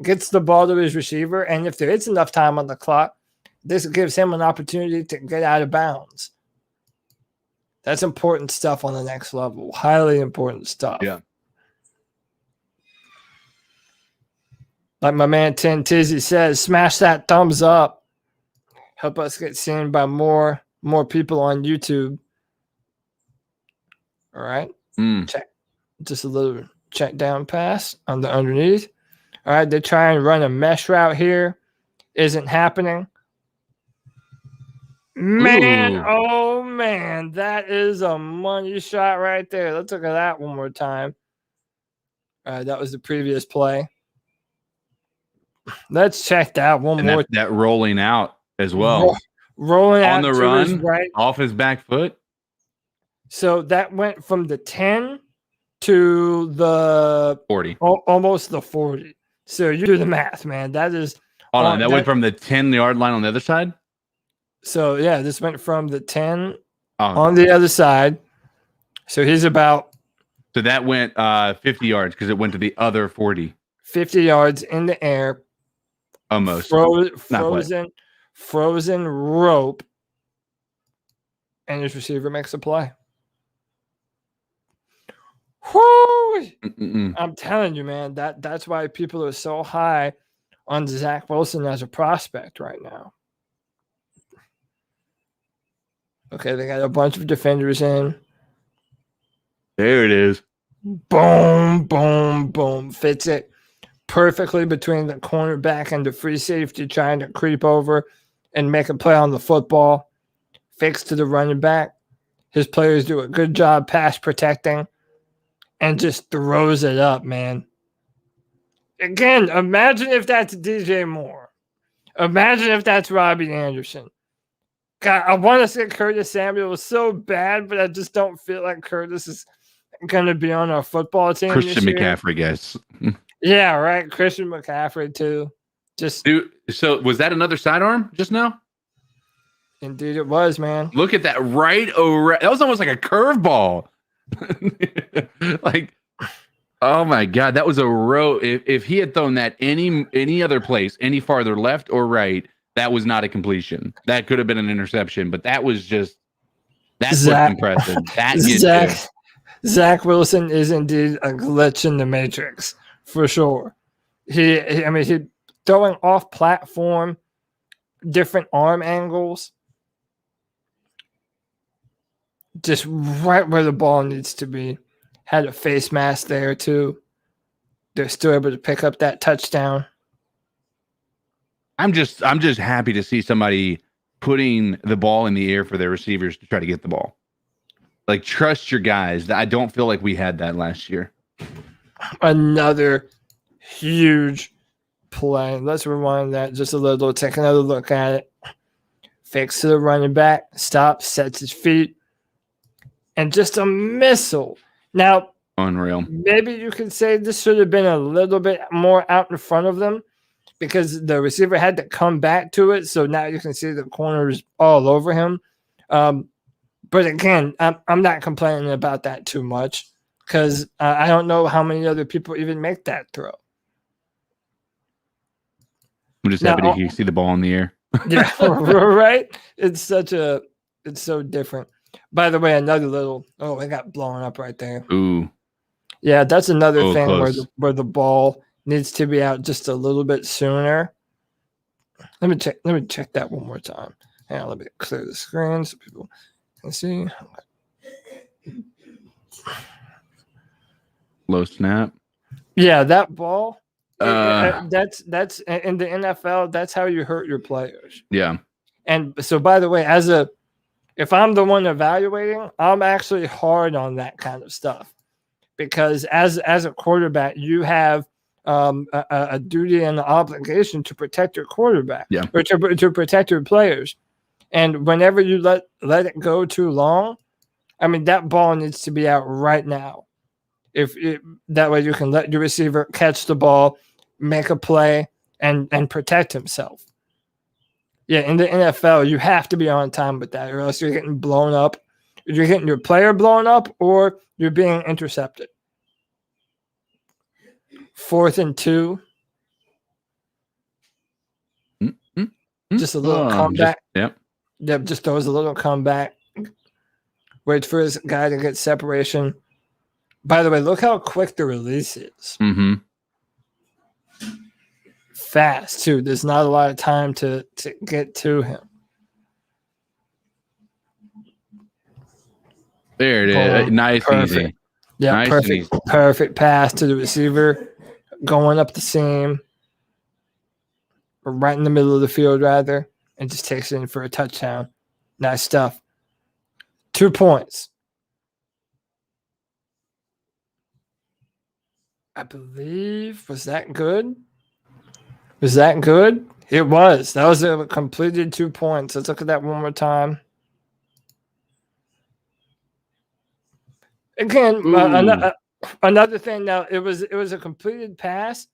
Gets the ball to his receiver, and if there is enough time on the clock, this gives him an opportunity to get out of bounds. That's important stuff on the next level. Highly important stuff. Yeah. Like my man Tin Tizzy says, smash that thumbs up. Help us get seen by more people on YouTube. All right. Check. Just a little check down pass on the underneath. All right. They try and run a mesh route here. Isn't happening. Man, oh man, that is a money shot right there. Let's look at that one more time. All right, that was the previous play. Let's check that one more. That rolling out as well. Rolling on out the to run, his right. off his back foot. So that went from the 10 to the 40. Almost the 40. So you do the math, man. That is. Hold on, that went from the 10-yard line on the other side? So, yeah, this went from the 10 on the other side. So he's about. So that went 50 yards because it went to the other 40. 50 yards in the air. Almost. Frozen rope. And his receiver makes a play. Whoo! I'm telling you, man, that's why people are so high on Zach Wilson as a prospect right now. Okay, they got a bunch of defenders in. There it is. Boom, boom, boom. Fits it perfectly between the cornerback and the free safety trying to creep over and make a play on the football. Fakes to the running back. His players do a good job pass protecting and just throws it up, man. Again, imagine if that's DJ Moore. Imagine if that's Robbie Anderson. God, I want to say Curtis Samuel so bad, but I just don't feel like Curtis is going to be on our football team. Christian McCaffrey, guys. Yeah, right. Christian McCaffrey, too. So was that another sidearm just now? Indeed it was, man. Look at that right over. That was almost like a curveball. Like, oh my God, that was a row. If he had thrown that any other place, any farther left or right, that was not a completion. That could have been an interception, but that was just that's what's impressive. Zach Wilson is indeed a glitch in the matrix for sure. He throwing off platform, different arm angles, just right where the ball needs to be. Had a face mask there too. They're still able to pick up that touchdown. I'm just happy to see somebody putting the ball in the air for their receivers to try to get the ball. Like, trust your guys. I don't feel like we had that last year. Another huge play. Let's rewind that just a little. Take another look at it. Fakes to the running back. Stops. Sets his feet. And just a missile. Now, unreal. Maybe you could say this should have been a little bit more out in front of them because the receiver had to come back to it. So now you can see the corners all over him. But again, I'm not complaining about that too much because I don't know how many other people even make that throw. I'm just happy to see the ball in the air. Yeah, right? It's so different. By the way, another little, it got blown up right there. Ooh. Yeah, that's another thing close. where the ball needs to be out just a little bit sooner. Let me check that one more time. Hang on, let me clear the screen so people can see. Low snap. Yeah, that ball. That's in the NFL. That's how you hurt your players. Yeah. And so, by the way, if I'm the one evaluating, I'm actually hard on that kind of stuff. because as a quarterback, you have a duty and an obligation to protect your quarterback, or to protect your players. And whenever you let it go too long, I mean, that ball needs to be out right now. That way you can let your receiver catch the ball, make a play, and protect himself. Yeah, in the NFL, you have to be on time with that, or else you're getting blown up. You're getting your player blown up, or you're being intercepted. 4th and 2. Just a little comeback. Yep, just throws a little comeback. Waits for his guy to get separation. By the way, look how quick the release is. Mm-hmm. Fast, too. There's not a lot of time to get to him. There it is. Nice, perfect. Easy. Yeah, nice perfect. Perfect pass to the receiver. Going up the seam. Right in the middle of the field, rather. And just takes it in for a touchdown. Nice stuff. 2 points. I believe. Was that good? Was that good? It was. That was a completed 2 points. Let's look at that one more time. Again, another thing. Now it was a completed pass.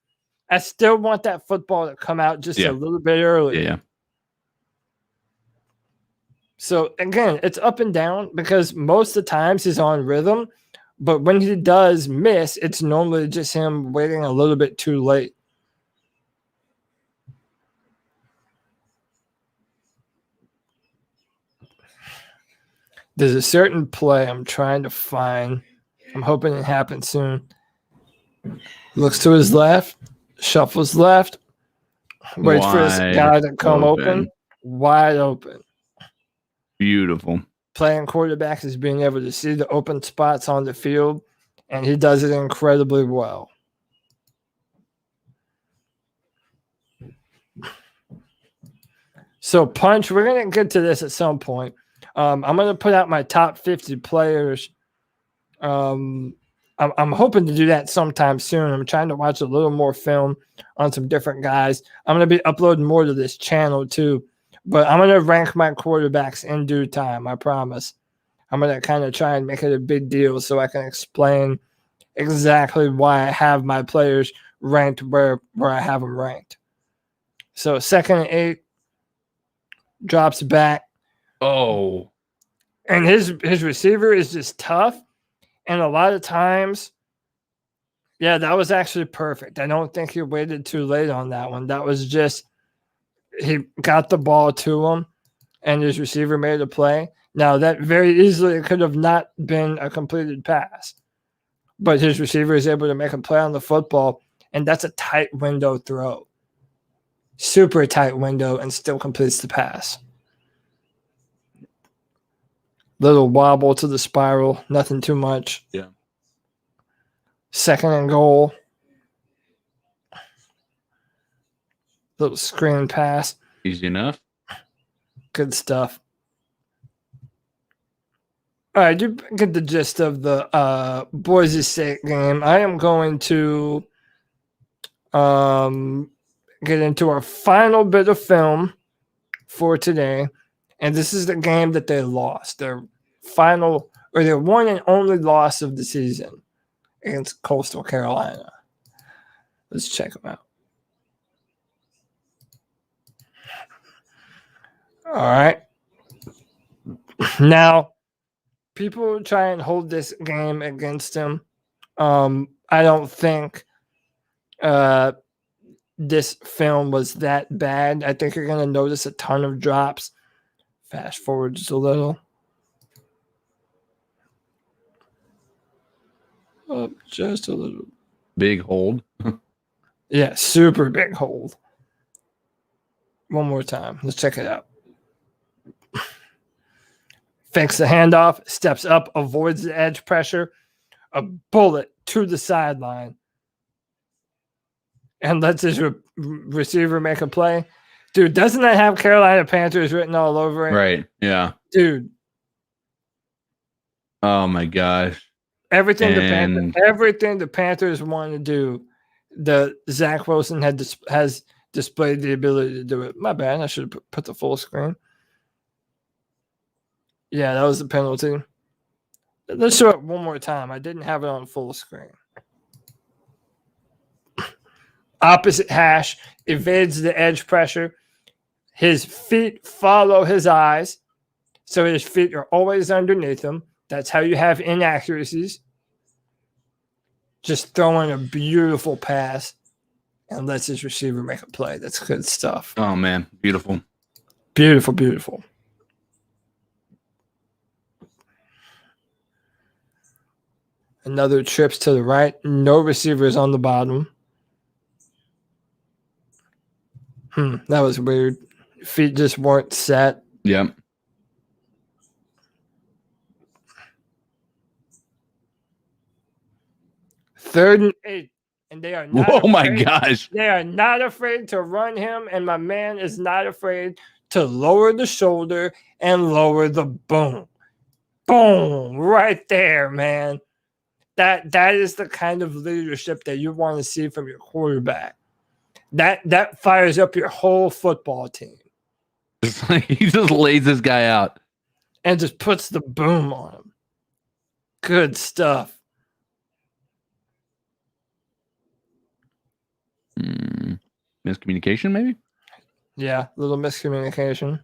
I still want that football to come out just a little bit early. Yeah. So again, it's up and down because most of the times he's on rhythm, but when he does miss, it's normally just him waiting a little bit too late. There's a certain play I'm trying to find. I'm hoping it happens soon. Looks to his left, shuffles left, waits for his guy to come open. Wide open. Beautiful. Playing quarterback is being able to see the open spots on the field, and he does it incredibly well. So, Punch, we're going to get to this at some point. I'm going to put out my top 50 players. I'm hoping to do that sometime soon. I'm trying to watch a little more film on some different guys. I'm going to be uploading more to this channel too, but I'm going to rank my quarterbacks in due time. I promise. I'm going to kind of try and make it a big deal so I can explain exactly why I have my players ranked where I have them ranked. So 2nd and 8, drops back. Oh. And his receiver is just tough. And a lot of times, yeah, that was actually perfect. I don't think he waited too late on that one. That was just, he got the ball to him, and his receiver made a play. Now, that very easily could have not been a completed pass, but his receiver is able to make a play on the football, and that's a tight window throw. Super tight window, and still completes the pass. Little wobble to the spiral, nothing too much. Yeah. 2nd and goal. Little screen pass. Easy enough. Good stuff. All right, you get the gist of the Boise State game. I am going to get into our final bit of film for today. And this is the game that they lost. Their final, or their one and only loss of the season against Coastal Carolina. Let's check them out. All right. Now, people try and hold this game against him. I don't think this film was that bad. I think you're going to notice a ton of drops. Fast forward just a little. Up just a little. Big hold. Yeah, super big hold. One more time. Let's check it out. Fakes the handoff, steps up, avoids the edge pressure. A bullet to the sideline. And lets his receiver make a play. Dude, doesn't that have Carolina Panthers written all over it? Right. Yeah. Dude. Oh my gosh. Everything And the Panthers want to do, the Zach Wilson has displayed the ability to do it. My bad. I should have put the full screen. Yeah, that was the penalty. Let's show it one more time. I didn't have it on full screen. Opposite hash evades the edge pressure. His feet follow his eyes, so his feet are always underneath him. That's how you have inaccuracies. Just throwing a beautiful pass and lets his receiver make a play. That's good stuff. oh man, beautiful. Beautiful, beautiful. Another trips to the right. No receivers on the bottom. That was weird. Feet just weren't set. Yep. Third and 8. And they are not Oh my afraid. gosh. They are not afraid to run him, and my man is not afraid to lower the shoulder and lower the boom. Boom. Right there, man. That is the kind of leadership that you want to see from your quarterback. That fires up your whole football team. It's like he just lays this guy out. And just puts the boom on him. Good stuff. Miscommunication, maybe? Yeah, a little miscommunication.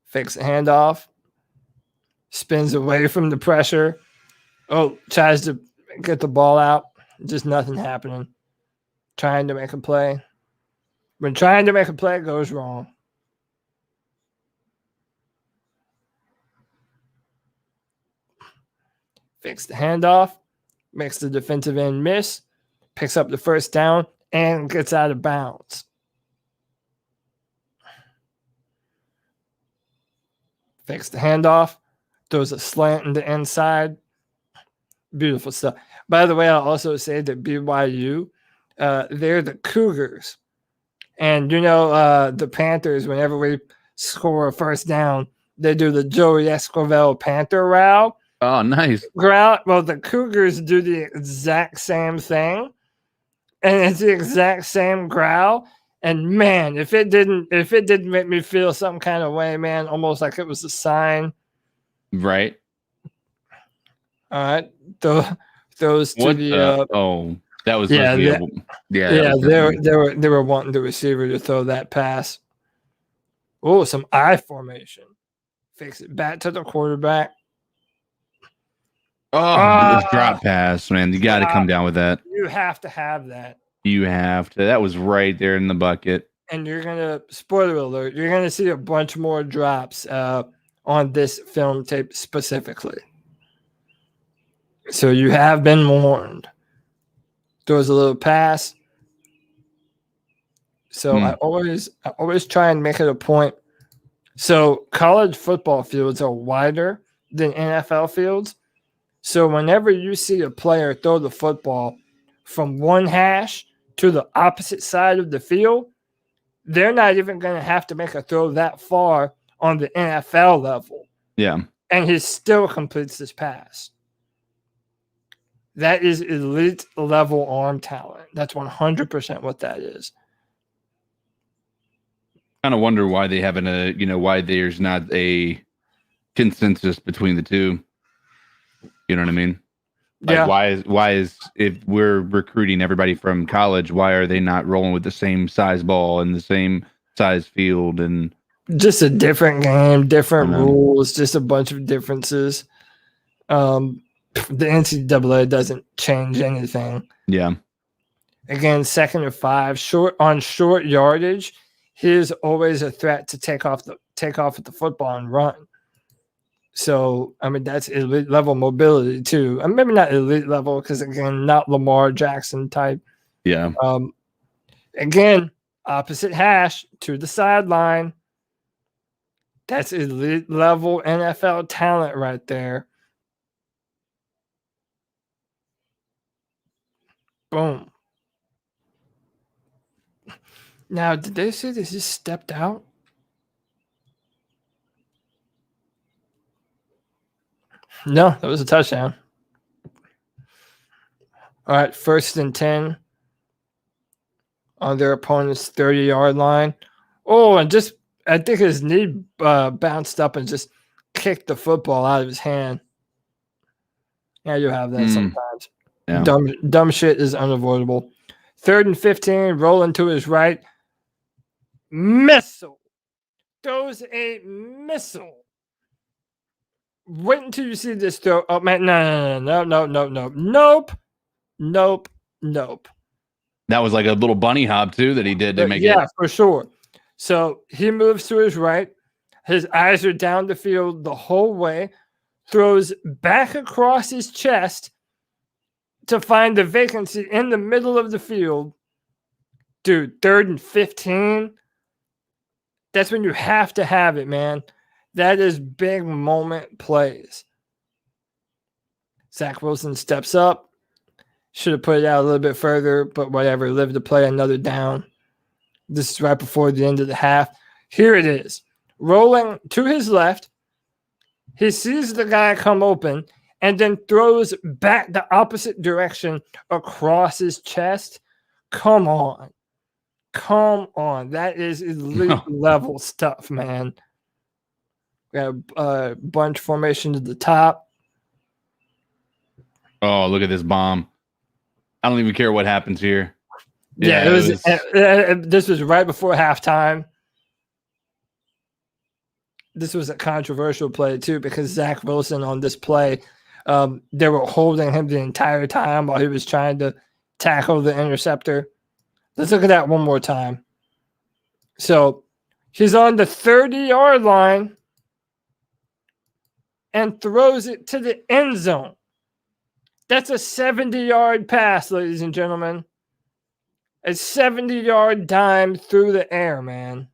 Fakes the handoff. Spins away from the pressure. Oh, tries to get the ball out. Just nothing happening. Trying to make a play. When trying to make a play, it goes wrong. Fakes the handoff. Makes the defensive end miss. Picks up the first down and gets out of bounds. Fakes the handoff. Throws a slant in the inside. Beautiful stuff. By the way, I'll also say that BYU, they're the Cougars. And, the Panthers, whenever we score a first down, they do the Joey Esquivel Panther route. Oh, nice. Growl. Well, the Cougars do the exact same thing. And it's the exact same growl. And man, if it didn't make me feel some kind of way, man, almost like it was a sign. Right. All right. Those to the that was yeah, they were wanting the receiver to throw that pass. Oh, some I formation. Fix it back to the quarterback. Oh, drop pass, man. You got to come down with that. You have to have that. You have to. That was right there in the bucket. And you're going to, spoiler alert, you're going to see a bunch more drops on this film tape specifically. So you have been warned. Throws a little pass. So I always try and make it a point. So college football fields are wider than NFL fields. So whenever you see a player throw the football from one hash to the opposite side of the field, they're not even going to have to make a throw that far on the NFL level. Yeah. And he still completes this pass. That is elite level arm talent. That's 100% what that is. Kind of wonder why they haven't why there's not a consensus between the two. You know what I mean? Like, yeah. why is if we're recruiting everybody from college, why are they not rolling with the same size ball and the same size field and just a different game, different rules, just a bunch of differences. The NCAA doesn't change anything. Yeah. Again, 2nd and 5, short yardage. He is always a threat to take off with the football and run. So, I mean, that's elite level mobility too. Maybe not elite level because, again, not Lamar Jackson type. Yeah. Again, opposite hash to the sideline. That's elite level NFL talent right there. Boom. Now, did they say that he stepped out? No, that was a touchdown. All right, 1st and 10 on their opponent's 30-yard line. Oh, and just I think his knee bounced up and just kicked the football out of his hand. Yeah, you have that sometimes. Yeah. Dumb shit is unavoidable. 3rd and 15, rolling to his right. Missile. Throws a missile. Wait until you see this throw. Oh, man, nope. That was like a little bunny hop, too, that he did to make it. Yeah, for sure. So he moves to his right. His eyes are down the field the whole way. Throws back across his chest to find the vacancy in the middle of the field. Dude, 3rd and 15. That's when you have to have it, man. That is big moment plays. Zach Wilson steps up. Should have put it out a little bit further, but whatever. Lived to play another down. This is right before the end of the half. Here it is. Rolling to his left. He sees the guy come open and then throws back the opposite direction across his chest. Come on. That is elite level stuff, man. We got a bunch formation to the top. Oh, look at this bomb. I don't even care what happens here. Yeah, this was right before halftime. This was a controversial play, too, because Zach Wilson on this play, they were holding him the entire time while he was trying to tackle the interceptor. Let's look at that one more time. So he's on the 30-yard line and throws it to the end zone. That's a 70-yard pass, ladies and gentlemen. A 70-yard dime through the air, man.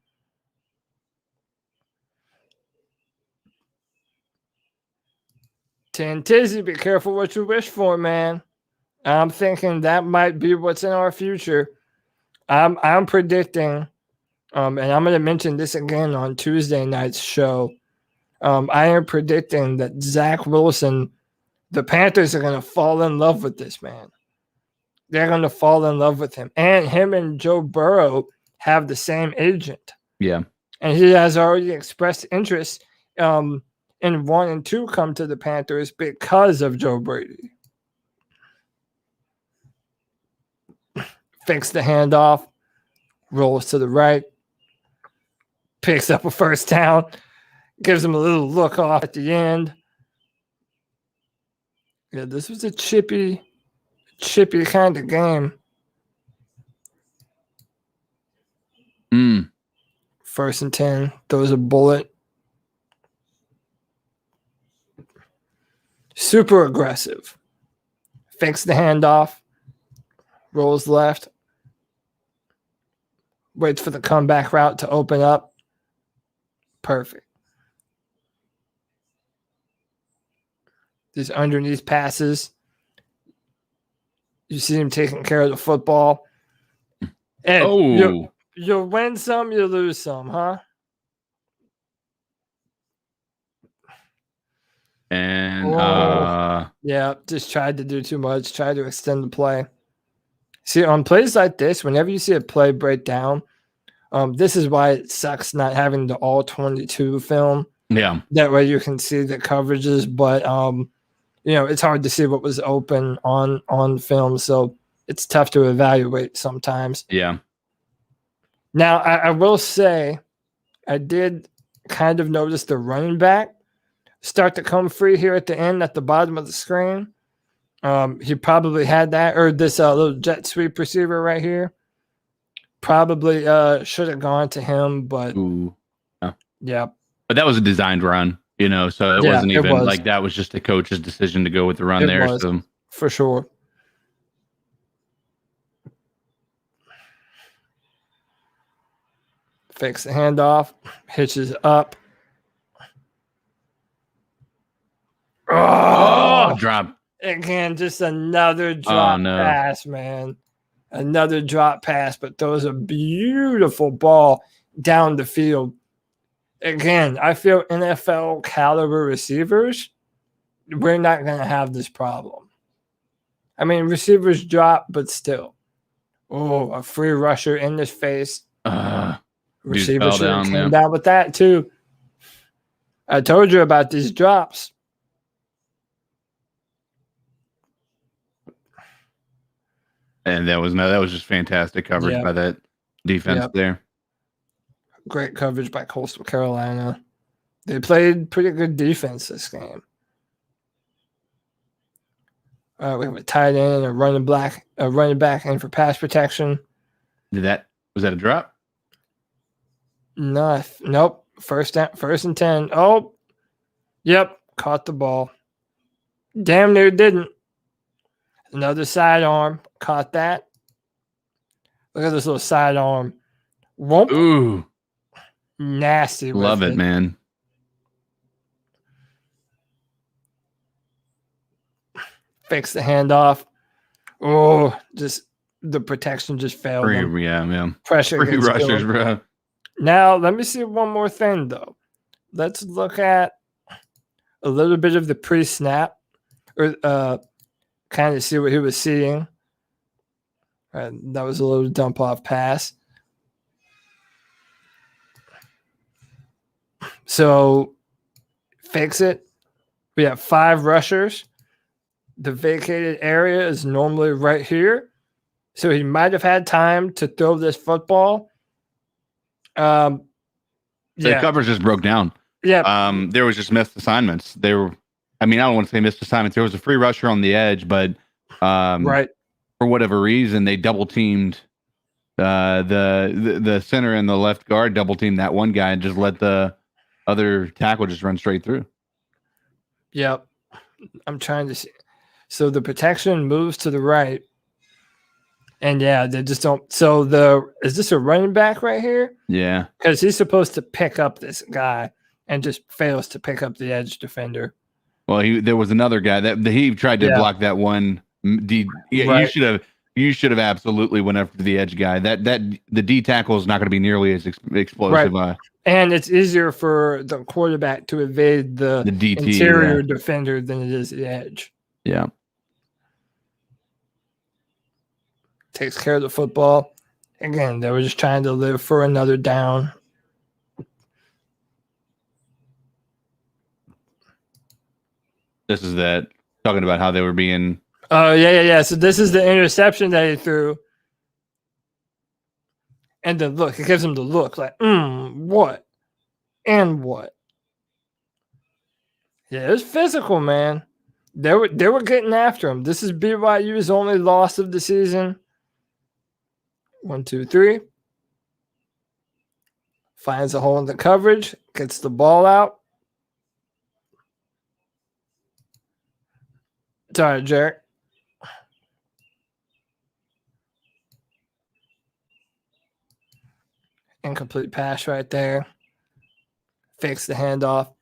Tizzy, be careful what you wish for, man. I'm thinking that might be what's in our future. I'm predicting, and I'm going to mention this again on Tuesday night's show. I am predicting that Zach Wilson, the Panthers are going to fall in love with this man. They're going to fall in love with him. And him and Joe Burrow have the same agent. Yeah. And he has already expressed interest in wanting to come to the Panthers because of Joe Brady. Fakes the handoff, rolls to the right, picks up a first down, gives him a little look off at the end. Yeah, this was a chippy kind of game. 1st and 10, throws a bullet. Super aggressive. Fakes the handoff, rolls left, waits for the comeback route to open up. Perfect. These underneath passes. You see him taking care of the football. And you'll win some, you lose some, huh? And yeah, just tried to do too much, tried to extend the play. See, on plays like this, whenever you see a play break down, this is why it sucks not having the all 22 film. Yeah. That way you can see the coverages, but it's hard to see what was open on film, so it's tough to evaluate sometimes. Yeah. Now, I will say I did kind of notice the running back start to come free here at the end at the bottom of the screen. He probably had that, or this little jet sweep receiver right here. Probably should have gone to him, but yeah. But that was a designed run, so it wasn't even like that was just a coach's decision to go with the run there. So for sure. Fakes the handoff, hitches up. Oh, drop. Again, just another drop pass, man. Another drop pass, but throws a beautiful ball down the field. Again, I feel NFL caliber receivers we're not going to have this problem. I mean, receivers drop, but still. Oh, a free rusher in his face. Receiver should have came down with that too. I told you about these drops. And that was just fantastic coverage by that defense there. Great coverage by Coastal Carolina. They played pretty good defense this game. We have a tight end, a running back in for pass protection. Was that a drop? No, nope. First and 10. Oh, yep, caught the ball. Damn near didn't. Another sidearm, caught that. Look at this little sidearm. Whoop. Ooh, nasty. Love it, man. Fakes the handoff. Oh, just the protection just failed. Yeah. Pressure. Free rushers, bro. Now, let me see one more thing, though. Let's look at a little bit of the pre-snap, or kind of see what he was seeing. That was a little dump-off pass. So, fix it. We have 5 rushers. The vacated area is normally right here. So, he might have had time to throw this football. The coverage just broke down. Yeah. There was just missed assignments. I don't want to say missed assignments. There was a free rusher on the edge, but right. For whatever reason, they double teamed the center and the left guard double teamed that one guy and just let the other tackle just run straight through. Yep. I'm trying to see. So the protection moves to the right. And yeah, they just don't. So is this a running back right here? Yeah. Because he's supposed to pick up this guy and just fails to pick up the edge defender. Well, there was another guy that he tried to block that one. Right. You should have absolutely went after the edge guy. That the D tackle is not going to be nearly as explosive. Right. And it's easier for the quarterback to evade the DT, interior defender than it is the edge. Yeah. Takes care of the football. Again, they were just trying to live for another down. This is that talking about how they were being. Oh, yeah. So this is the interception that he threw. And the look, it gives him the look like, what? And what? Yeah, it was physical, man. They were getting after him. This is BYU's only loss of the season. 1, 2, 3. Finds a hole in the coverage, gets the ball out. Sorry, Jarek. Incomplete pass right there. Fakes the handoff.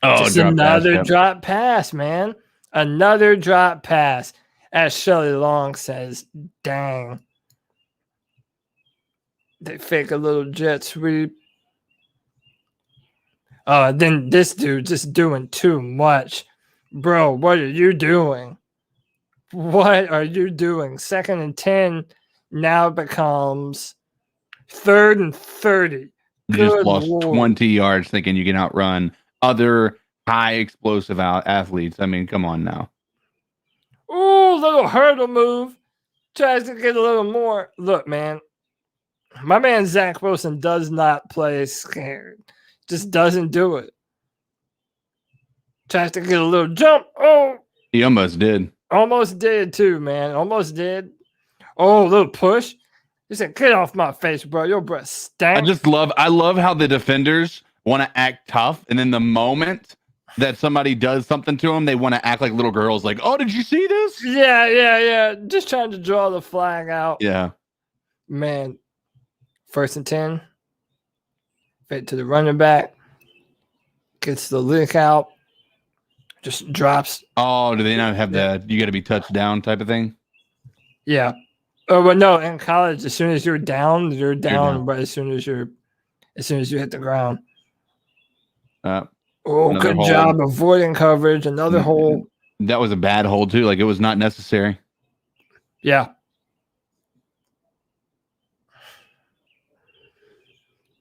Oh, just another drop pass, man. Another drop pass. As Shelley Long says, dang. They fake a little jet sweep. Oh, then this dude just doing too much. Bro, what are you doing? What are you doing? 2nd and 10 now becomes 3rd and 30. You just lost 20 yards thinking you can outrun other high explosive athletes. I mean, come on now. Ooh, little hurdle move. Tries to get a little more. Look, man. My man Zach Wilson does not play scared. Just doesn't do it. Tries to get a little jump. Oh. He almost did. Almost did too, man. Almost did. Oh, a little push. He said, get off my face, bro. Your breath stinks. I love how the defenders want to act tough. And then the moment that somebody does something to them, they want to act like little girls. Like, oh, did you see this? Yeah. Just trying to draw the flag out. Yeah. Man. 1st and 10. Fade to the running back. Gets the lick out. Just drops. Oh, do they not have that? You got to be touched down type of thing? Yeah. Oh, but no, in college, as soon as you're down. But as soon as you hit the ground. Oh, good job avoiding coverage. Another hole. That was a bad hole too. Like, it was not necessary. Yeah.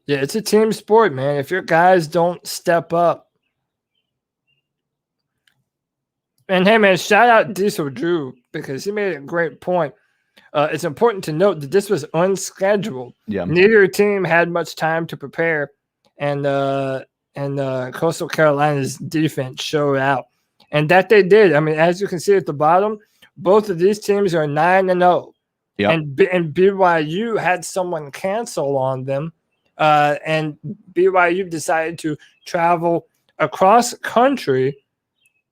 Yeah, it's a team sport, man. If your guys don't step up. And hey, man, shout out Diesel Drew because he made a great point. It's important to note that this was unscheduled. Yeah. Neither team had much time to prepare, and Coastal Carolina's defense showed out, and that they did. I mean, as you can see at the bottom, both of these teams are 9-0. Yep. And BYU had someone cancel on them, and BYU decided to travel across country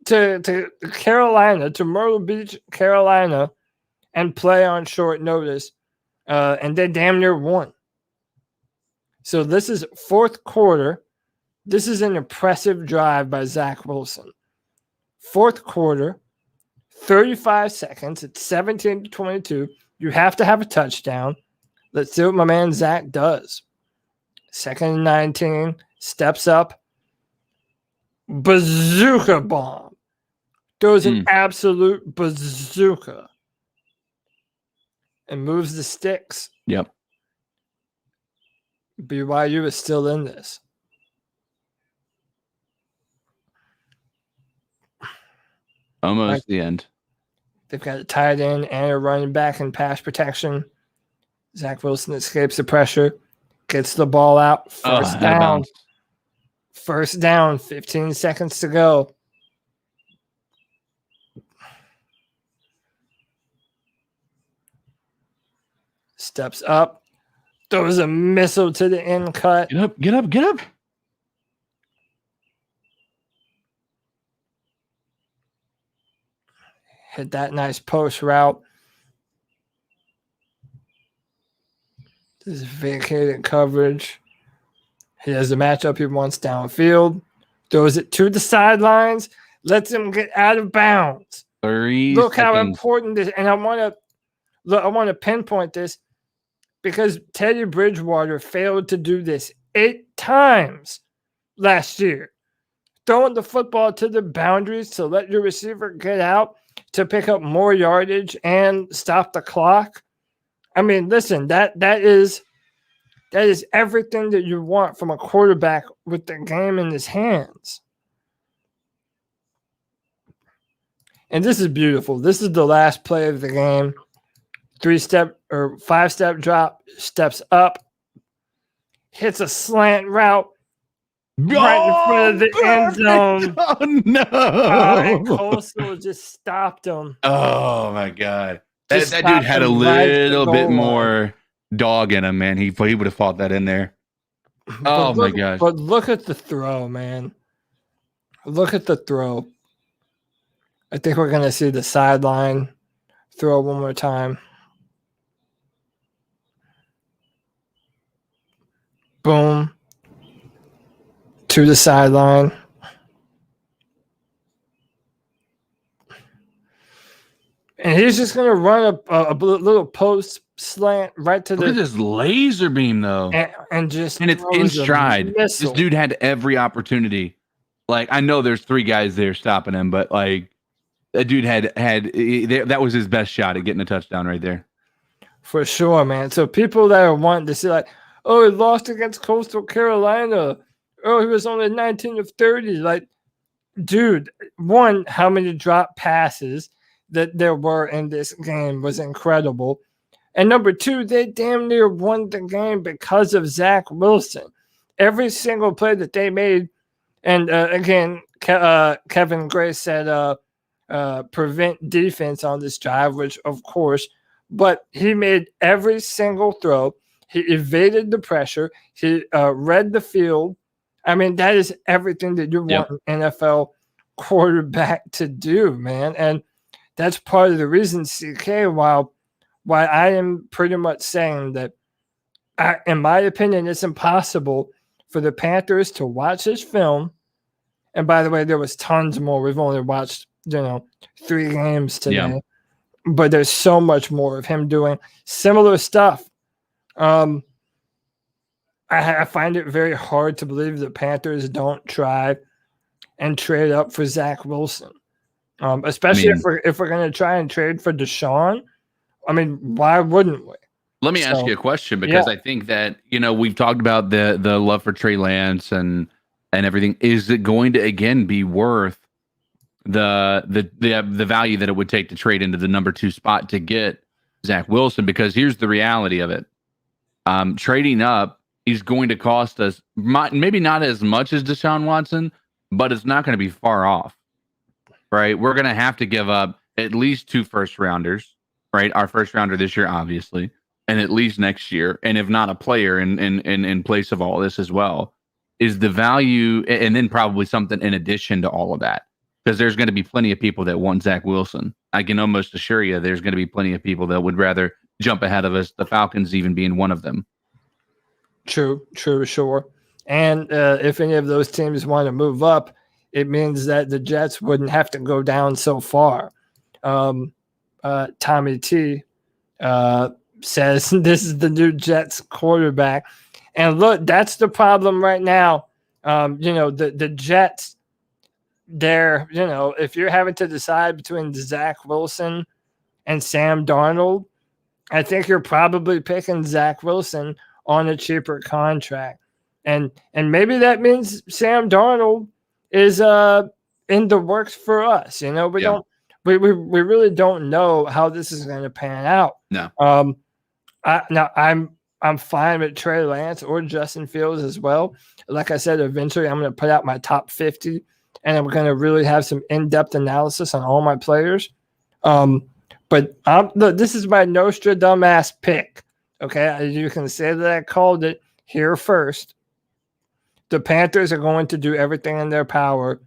to Carolina, to Myrtle Beach, Carolina, and play on short notice, and they damn near won. So this is fourth quarter. This is an impressive drive by Zach Wilson. Fourth quarter, 35 seconds. It's 17-22. You have to have a touchdown. Let's see what my man Zach does. 2nd and 19, steps up. Bazooka bomb. Throws an absolute bazooka. And moves the sticks. Yep. BYU is still in this. Almost the end. They've got a tight end and a running back in pass protection. Zach Wilson escapes the pressure, gets the ball out. First down. First down, 15 seconds to go. Steps up, throws a missile to the end cut. Get up, get up, get up. Hit that nice post route. This is vacated coverage. He has the matchup he wants downfield. Throws it to the sidelines. Lets him get out of bounds. 30 Look seconds. how important this, and I want to pinpoint this because Teddy Bridgewater failed to do this 8 times last year. Throwing the football to the boundaries to let your receiver get out to pick up more yardage and stop the clock. I mean, listen, that is everything that you want from a quarterback with the game in his hands. And this is beautiful. This is the last play of the game. 3-step or 5-step drop, steps up, hits a slant route right in front of the end zone. Oh, no. And Coastal just stopped him. Oh, my God. That dude had a little bit more dog in him, man. He would have fought that in there. Oh, my gosh. But look at the throw, man. Look at the throw. I think we're going to see the sideline throw one more time. Boom. To the sideline. And he's just going to run a little post slant right to Look at this laser beam, though. And it's in stride. This dude had every opportunity. Like, I know there's 3 guys there stopping him, but, like, that dude that was his best shot at getting a touchdown right there. For sure, man. So people that are wanting to see, like, oh, he lost against Coastal Carolina. Oh, he was only 19 of 30. Like, dude, one, how many drop passes that there were in this game was incredible. And number 2, they damn near won the game because of Zach Wilson. Every single play that they made, and again, Kevin Gray said prevent defense on this drive, which of course, but he made every single throw. He evaded the pressure. He read the field. I mean, that is everything that you want an NFL quarterback to do, man. And that's part of the reason, CK, why I am pretty much saying that, in my opinion, it's impossible for the Panthers to watch this film. And by the way, there was tons more. We've only watched, 3 games today. Yeah. But there's so much more of him doing similar stuff. I I find it very hard to believe the Panthers don't try and trade up for Zach Wilson, especially if we're going to try and trade for Deshaun. I mean, why wouldn't we? Let me ask you a question, because I think that, we've talked about the love for Trey Lance and everything. Is it going to again be worth the value that it would take to trade into the number 2 spot to get Zach Wilson? Because here's the reality of it. Trading up is going to cost us maybe not as much as Deshaun Watson, but it's not going to be far off, right? We're going to have to give up at least 2 first rounders, right? Our first rounder this year, obviously, and at least next year, and if not a player in place of all this as well, is the value, and then probably something in addition to all of that, because there's going to be plenty of people that want Zach Wilson. I can almost assure you there's going to be plenty of people that would rather jump ahead of us, the Falcons even being one of them. True, sure. And if any of those teams want to move up, it means that the Jets wouldn't have to go down so far. Tommy T says this is the new Jets quarterback. And look, that's the problem right now. The Jets, if you're having to decide between Zach Wilson and Sam Darnold, I think you're probably picking Zach Wilson on a cheaper contract. And maybe that means Sam Darnold is in the works for us. We really don't know how this is going to pan out. No. I'm fine with Trey Lance or Justin Fields as well. Like I said, eventually I'm going to put out my top 50, and I'm going to really have some in-depth analysis on all my players. But look, this is my Nostradamus pick. Okay, you can say that I called it here first. The Panthers are going to do everything in their power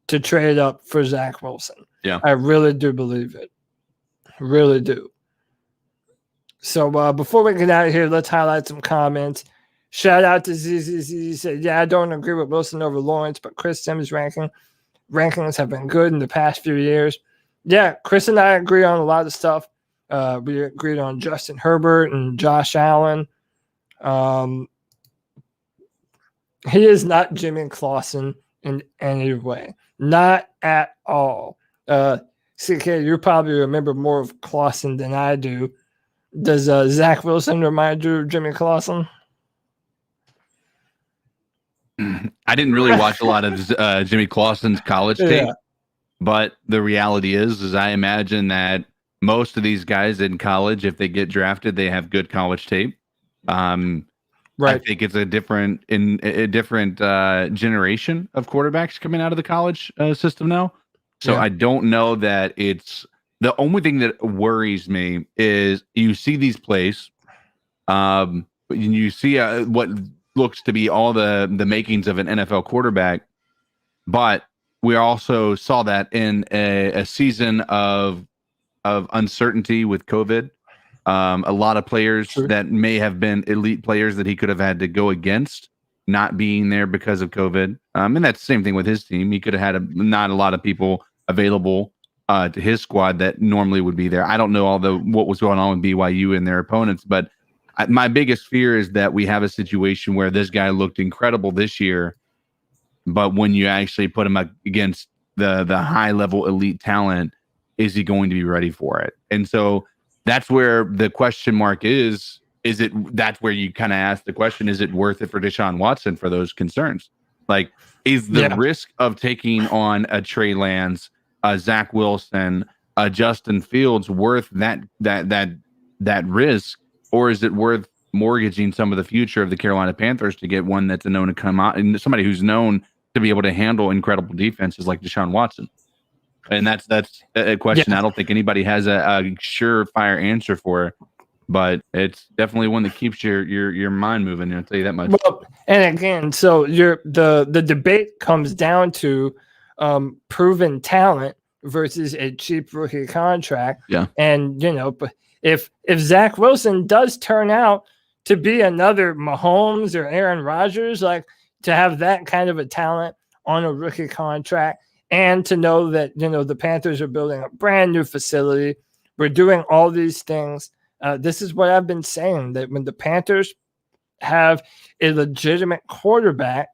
to trade up for Zach Wilson. Yeah, I really do believe it. Really do. So before we get out of here, let's highlight some comments. Shout out to ZZZ. He said, yeah, I don't agree with Wilson over Lawrence, but Chris Sims' rankings have been good in the past few years. Yeah, Chris and I agree on a lot of stuff. We agreed on Justin Herbert and Josh Allen. He is not Jimmy Clausen in any way. Not at all. CK, you probably remember more of Clausen than I do. Does Zach Wilson remind you of Jimmy Clausen? I didn't really watch a lot of Jimmy Clausen's college tape, but the reality is I imagine that most of these guys in college, if they get drafted, they have good college tape. Right. I think it's a different generation of quarterbacks coming out of the college system now. So I don't know that it's the only thing that worries me is you see these plays, you see what looks to be all the makings of an NFL quarterback, but we also saw that in a season of uncertainty with COVID. A lot of players that may have been elite players that he could have had to go against not being there because of COVID. And that's the same thing with his team. He could have had not a lot of people available to his squad that normally would be there. I don't know what was going on with BYU and their opponents, but my biggest fear is that we have a situation where this guy looked incredible this year, but when you actually put him against the high level elite talent, is he going to be ready for it? And so that's where the question mark is. That's where you kind of ask the question, is it worth it for Deshaun Watson for those concerns? Like, is the risk of taking on a Trey Lance, a Zach Wilson, a Justin Fields worth that risk, or is it worth mortgaging some of the future of the Carolina Panthers to get one that's known to come out and somebody who's known to be able to handle incredible defenses like Deshaun Watson? And that's a question I don't think anybody has a surefire answer for, but it's definitely one that keeps your mind moving. I'll tell you that much. Well, and again, so the debate comes down to proven talent versus a cheap rookie contract. Yeah, and if Zach Wilson does turn out to be another Mahomes or Aaron Rodgers, like to have that kind of a talent on a rookie contract. And to know that, the Panthers are building a brand new facility. We're doing all these things. This is what I've been saying, that when the Panthers have a legitimate quarterback,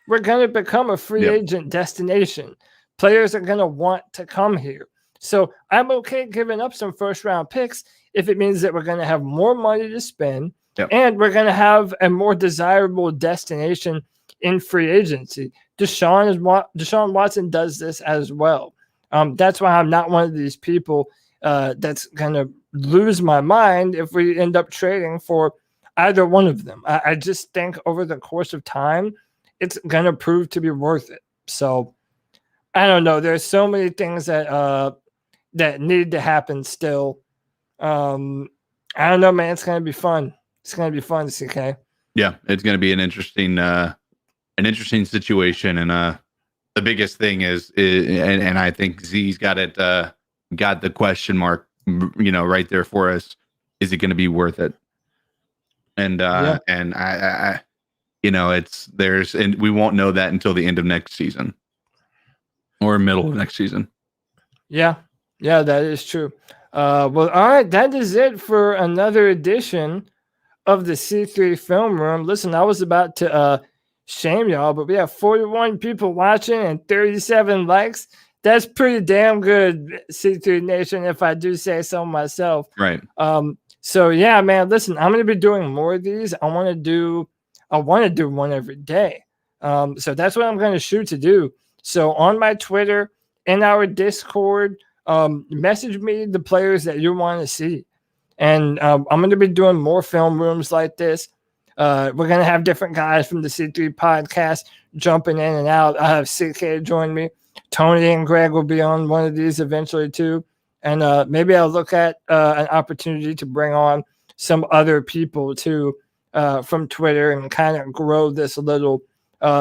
we're going to become a free agent destination. Players are going to want to come here. So I'm okay giving up some first-round picks if it means that we're going to have more money to spend and we're going to have a more desirable destination in free agency. Deshaun Watson does this as well. That's why I'm not one of these people that's going to lose my mind if we end up trading for either one of them. I just think over the course of time, it's going to prove to be worth it. So I don't know. There's so many things that that need to happen still. I don't know, man. It's going to be fun. It's going to be fun, CK. Yeah, it's going to be an interesting situation. And the biggest thing is and I think Z's got the question mark, right there for us. Is it going to be worth it? And and I and we won't know that until the end of next season or middle of next season. Yeah, that is true. Well, all right, that is it for another edition of the C3 Film Room. Listen, I was about to shame y'all, but we have 41 people watching and 37 likes. That's pretty damn good, C3 Nation, if I do say so myself. Right. So yeah, man, listen, I'm going to be doing more of these. I want to do one every day. So that's what I'm going to shoot to do. So on my Twitter, in our Discord, message me the players that you want to see. And I'm going to be doing more film rooms like this. We're going to have different guys from the C3 podcast jumping in and out. I have CK join me. Tony and Greg will be on one of these eventually too. And maybe I'll look at an opportunity to bring on some other people too from Twitter and kind of grow this little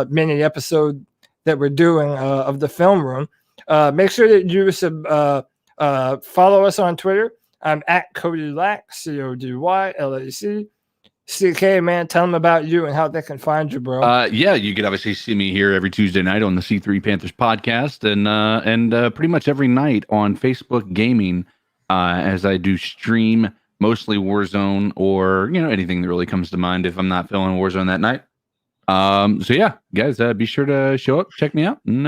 mini episode that we're doing of the film room. Make sure that you follow us on Twitter. I'm at Cody Lack, CODYLAC. CK, man, tell them about you and how they can find you, bro. You can obviously see me here every Tuesday night on the C3 Panthers podcast and pretty much every night on Facebook Gaming as I do stream mostly Warzone or, anything that really comes to mind if I'm not feeling Warzone that night. So yeah, guys, be sure to show up, check me out, and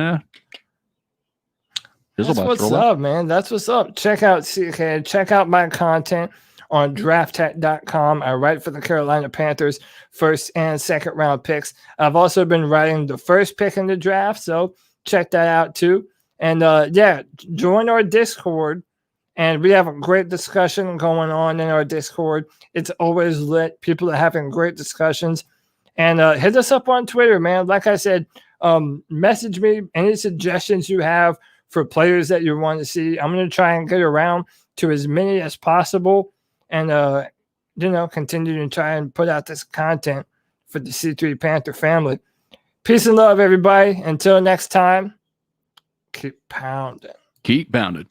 that's what's up, man. That's what's up. Check out CK. Check out my content on drafttech.com. I write for the Carolina Panthers first and second round picks. I've also been writing the first pick in the draft, so check that out too. And join our Discord. And we have a great discussion going on in our Discord. It's always lit. People are having great discussions. And hit us up on Twitter, man. Like I said, message me any suggestions you have for players that you want to see. I'm going to try and get around to as many as possible and, continue to try and put out this content for the C3 Panther family. Peace and love, everybody. Until next time, keep pounding. Keep pounding.